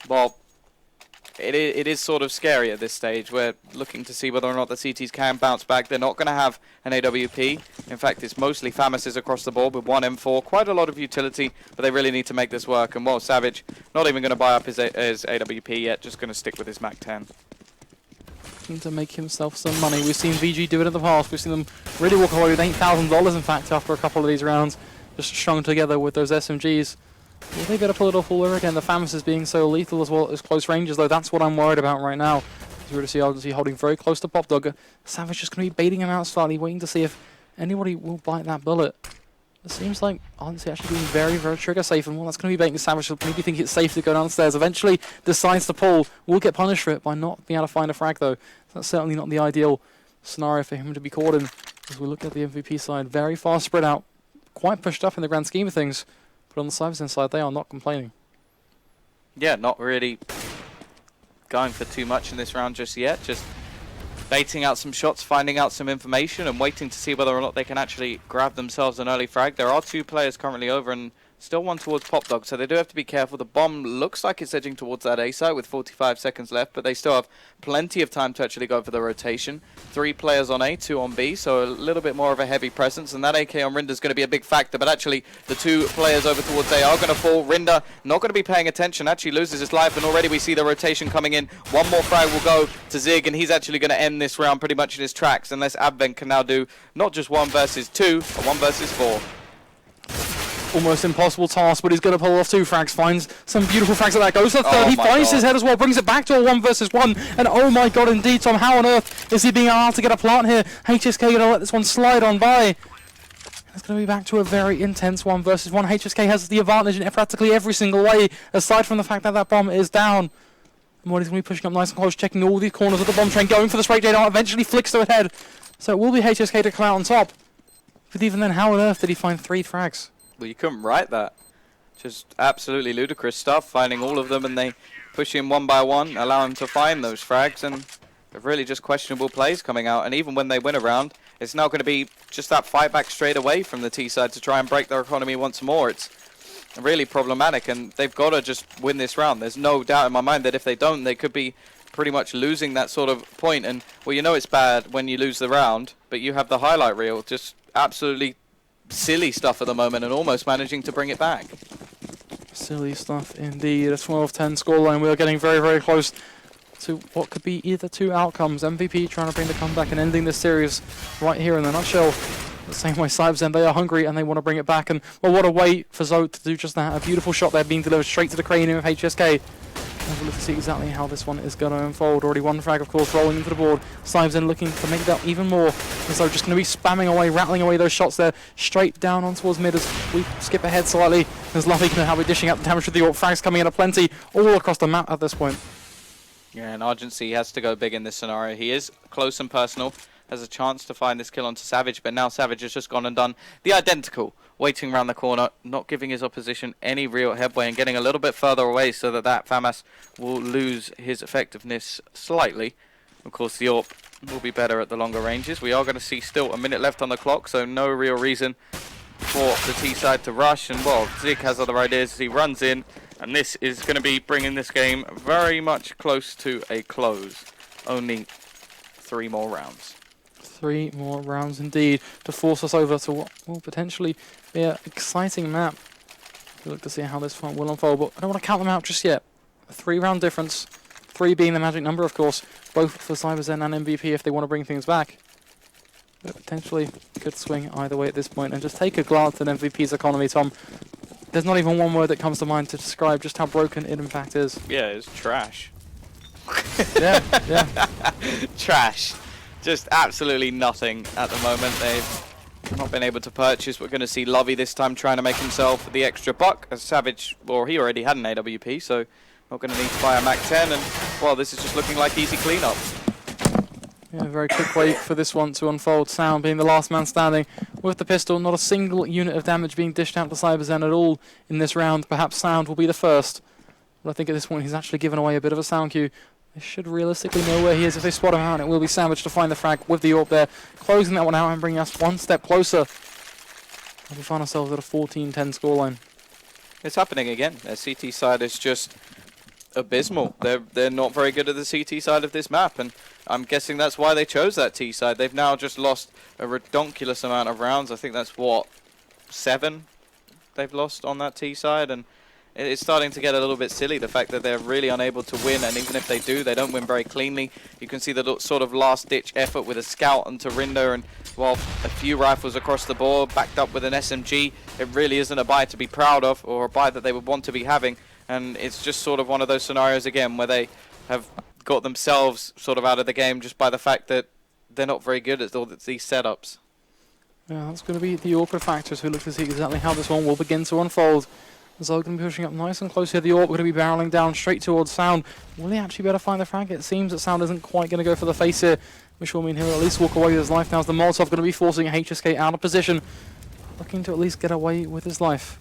well, it is sort of scary at this stage. We're looking to see whether or not the CTs can bounce back. They're not going to have an AWP. In fact, it's mostly FAMASs across the board with one M4. Quite a lot of utility, but they really need to make this work. And well, Savage not even going to buy up his AWP yet, just going to stick with his MAC-10. To make himself some money. We've seen VG do it in the past. We've seen them really walk away with $8,000, in fact, after a couple of these rounds, just strung together with those SMGs. Will they better pull it off all over again? The FAMAS being so lethal as well as close ranges, though. That's what I'm worried about right now. As we really see RGC holding very close to Pop Dog. Savage just going to be baiting him out slightly, waiting to see if anybody will bite that bullet. It seems like RGC actually being very, very trigger safe, and well, that's going to be baiting Savage. Maybe think it's safe to go downstairs. Eventually decides to pull. Will get punished for it by not being able to find a frag, though. That's certainly not the ideal scenario for him to be caught in. As we look at the MVP side, very far spread out, quite pushed up in the grand scheme of things. But on the Cyberzen side, they are not complaining. Yeah, not really going for too much in this round just yet. Just baiting out some shots, finding out some information, and waiting to see whether or not they can actually grab themselves an early frag. There are 2 players currently over, and still one towards Pop Dog, so they do have to be careful. The bomb looks like it's edging towards that A site with 45 seconds left, but they still have plenty of time to actually go for the rotation. 3 players on A, 2 on B, so a little bit more of a heavy presence, and that AK on Rinder is going to be a big factor, but actually the 2 players over towards A are going to fall. Rinder not going to be paying attention, actually loses his life, and already we see the rotation coming in. One more frag will go to Zig, and he's actually going to end this round pretty much in his tracks, unless Advent can now do not just 1 versus 2, but 1 versus 4. Almost impossible task, but he's going to pull off 2 frags, finds some beautiful frags at that, goes to the third, Oh he my finds God. his head as well, brings it back to a 1 versus 1, and oh my god indeed, Tom, how on earth is he being allowed to get a plant here? HSK going to let this one slide on by. It's going to be back to a very intense 1 versus 1. HSK has the advantage in practically every single way, aside from the fact that that bomb is down. And what he's going to be pushing up nice and close, checking all these corners of the bomb train, going for the straight J dart, eventually flicks to a head. So it will be HSK to come out on top. But even then, how on earth did he find 3 frags? Well, you couldn't write that. Just absolutely ludicrous stuff, finding all of them, and they push him 1 by 1, allow him to find those frags, and really just questionable plays coming out. And even when they win a round, it's now going to be just that fight back straight away from the T side to try and break their economy once more. It's really problematic, and they've got to just win this round. There's no doubt in my mind that if they don't, they could be pretty much losing that sort of point. And, well, you know it's bad when you lose the round, but you have the highlight reel. Just absolutely silly stuff at the moment, and almost managing to bring it back. Silly stuff indeed. A 12-10 scoreline. We are getting very, very close to what could be either 2 outcomes. MVP trying to bring the comeback and ending this series right here in a nutshell. The same way Cyberzen, they are hungry and they want to bring it back. And well, what a way for Zoe to do just that. A beautiful shot there being delivered straight to the cranium of HSK. And we'll look to see exactly how this one is going to unfold. Already 1 frag, of course, rolling into the board. Cyberzen looking to make that even more. And so just going to be spamming away, rattling away those shots there, straight down on towards mid as we skip ahead slightly. There's Luffy going to have it dishing out the damage with the AWP. Frags coming in aplenty all across the map at this point. Yeah, and Argency has to go big in this scenario. He is close and personal, has a chance to find this kill onto Savage, but now Savage has just gone and done the identical, waiting around the corner, not giving his opposition any real headway, and getting a little bit further away so that FAMAS will lose his effectiveness slightly. Of course, the AWP will be better at the longer ranges. We are going to see still a minute left on the clock, so no real reason for the T side to rush. And well, Zig has other ideas as he runs in, and this is going to be bringing this game very much close to a close. Only 3 more rounds. 3 more rounds indeed to force us over to what will potentially be an exciting map. We'll look to see how this one will unfold, but I don't want to count them out just yet. A 3-round difference, 3 being the magic number, of course, both for Cyberzen and MVP if they want to bring things back. But potentially could swing either way at this point. And just take a glance at MVP's economy, Tom. There's not even one word that comes to mind to describe just how broken it in fact is. Yeah, it's trash. Yeah. Trash. Just absolutely nothing at the moment. They've not been able to purchase. We're going to see Lovey this time trying to make himself the extra buck. As Savage, or he already had an AWP, so not going to need to buy a MAC-10. And, well, this is just looking like easy cleanup. Yeah, very quick wait for this one to unfold. Sound being the last man standing with the pistol. Not a single unit of damage being dished out to Cyberzen at all in this round. Perhaps Sound will be the first. But I think at this point he's actually given away a bit of a sound cue. They should realistically know where he is if they spot him out. It will be Savage to find the frag with the AWP there. Closing that one out and bringing us 1 step closer. And we find ourselves at a 14-10 scoreline. It's happening again. Their CT side is just abysmal. They're not very good at the CT side of this map, and I'm guessing that's why they chose that T side. They've now just lost a redonkulous amount of rounds. I think that's what, 7 they've lost on that T side, and it's starting to get a little bit silly, the fact that they're really unable to win, and even if they do, they don't win very cleanly. You can see the sort of last-ditch effort with a scout onto Rinder, and while a few rifles across the board, backed up with an SMG, it really isn't a buy to be proud of, or a buy that they would want to be having. And it's just sort of one of those scenarios again where they have got themselves sort of out of the game just by the fact that they're not very good at all these setups. Yeah, that's going to be the awkward factors. We look to see exactly how this one will begin to unfold. Zoe going to be pushing up nice and close here. The AWP going to be barreling down straight towards Sound. Will he actually be able to find the frag? It seems that Sound isn't quite going to go for the face here, which will mean he'll at least walk away with his life. Now as the Molotov going to be forcing HSK out of position, looking to at least get away with his life.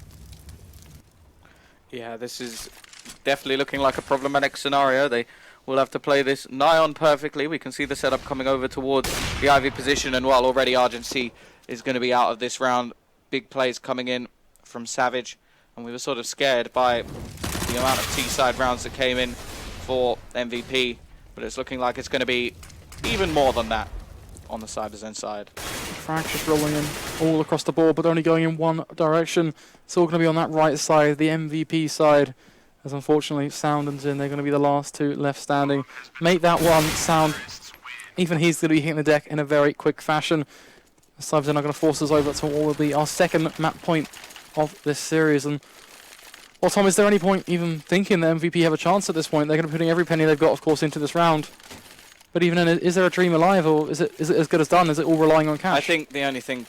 Yeah, this is definitely looking like a problematic scenario. They will have to play this nigh on perfectly. We can see the setup coming over towards the Ivy position, and while already Argency is going to be out of this round, big plays coming in from Savage. And we were sort of scared by the amount of T-side rounds that came in for MVP, but it's looking like it's going to be even more than that on the Cyberzen side. Frag just rolling in all across the board, but only going in one direction. It's all going to be on that right side, the MVP side, as unfortunately Sound and Zin, they're going to be the last two left standing. Make that one, Sound. Even he's going to be hitting the deck in a very quick fashion. The Cyberzen are going to force us over to what will be our second map point of this series. And well, Tom, is there any point even thinking that MVP have a chance at this point? They're going to be putting every penny they've got, of course, into this round. But even then, is there a dream alive, or is it as good as done? Is it all relying on cash? I think the only thing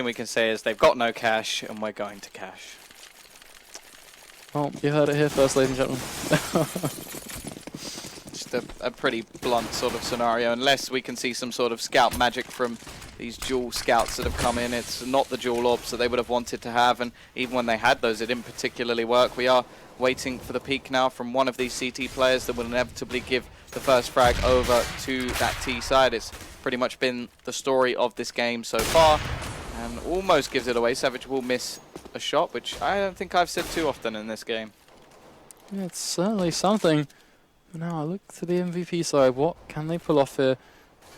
we can say is they've got no cash, and we're going to cash. Well, you heard it here first, ladies and gentlemen. Just a pretty blunt sort of scenario, unless we can see some sort of scout magic from these dual scouts that have come in. It's not the dual orbs that they would have wanted to have, and even when they had those, it didn't particularly work. We are waiting for the peak now from one of these CT players that will inevitably give the first frag over to that T side. It's pretty much been the story of this game so far, and almost gives it away. Savage will miss a shot, which I don't think I've said too often in this game. Yeah, it's certainly something. Now I look to the MVP side. What can they pull off here?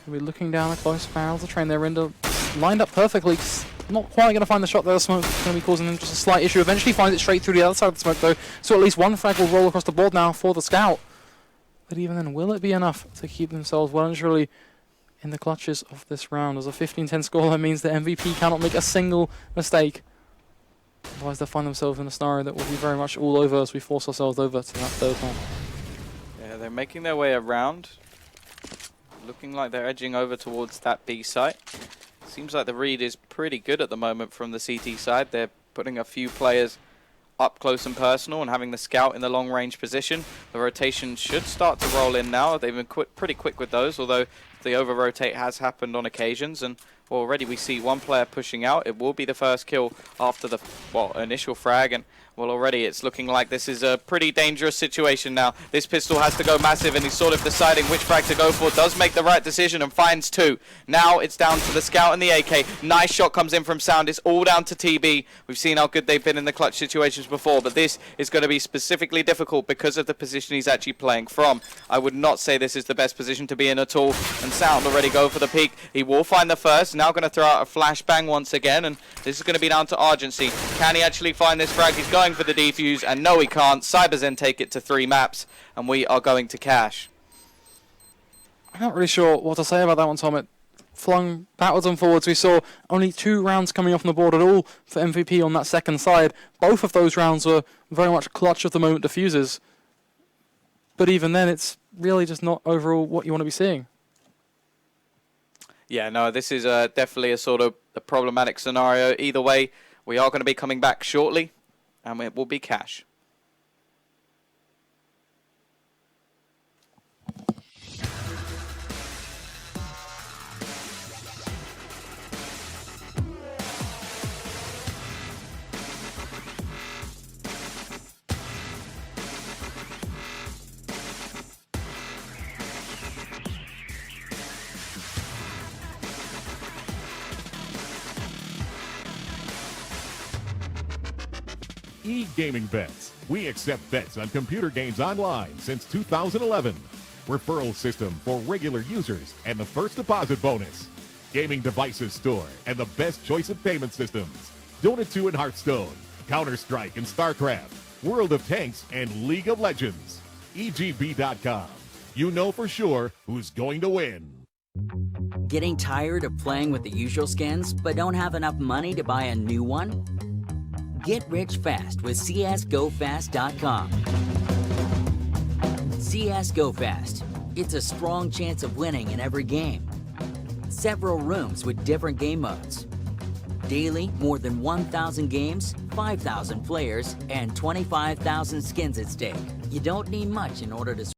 We're looking down a close barrel to train their Rinder. Lined up perfectly. Not quite going to find the shot there. The smoke is going to be causing them just a slight issue. Eventually finds it straight through the other side of the smoke though. So at least one frag will roll across the board now for the scout. But even then, will it be enough to keep themselves well and truly in the clutches of this round? As a 15-10 scoreline means the MVP cannot make a single mistake. Otherwise they'll find themselves in a scenario that will be very much all over as we force ourselves over to that third one. Yeah, they're making their way around. Looking like they're edging over towards that B site. Seems like the read is pretty good at the moment from the CT side. They're putting a few players up close and personal and having the scout in the long range position. The rotation should start to roll in now. They've been pretty quick with those, although the over rotate has happened on occasions. And well, already we see one player pushing out. It will be the first kill after the initial frag, and well, already it's looking like this is a pretty dangerous situation now. This pistol has to go massive, and he's sort of deciding which frag to go for. Does make the right decision and finds two. Now it's down to the scout and the AK. Nice shot comes in from Sound. It's all down to TB. We've seen how good they've been in the clutch situations before, but this is going to be specifically difficult because of the position he's actually playing from. I would not say this is the best position to be in at all, and Sound already go for the peak. He will find the first. Now going to throw out a flashbang once again, and this is going to be down to Argency. Can he actually find this frag? He's going for the defuse, and no, he can't. Cyberzen take it to 3 maps, and we are going to cash. I'm not really sure what to say about that one, Tom. It flung backwards and forwards. We saw only 2 rounds coming off on the board at all for MVP on that second side. Both of those rounds were very much clutch of the moment diffusers. But even then, it's really just not overall what you want to be seeing. Yeah, no, this is definitely a sort of a problematic scenario. Either way, we are going to be coming back shortly, and it will be cash. E-gaming bets. We accept bets on computer games online since 2011. Referral system for regular users and the first deposit bonus. Gaming devices store and the best choice of payment systems. Dota 2 in Hearthstone, Counter-Strike and StarCraft, World of Tanks and League of Legends. EGB.com. You know for sure who's going to win. Getting tired of playing with the usual skins but don't have enough money to buy a new one? Get rich fast with CSGoFast.com. CS Go Fast. It's a strong chance of winning in every game. Several rooms with different game modes. Daily, more than 1,000 games, 5,000 players, and 25,000 skins at stake. You don't need much in order to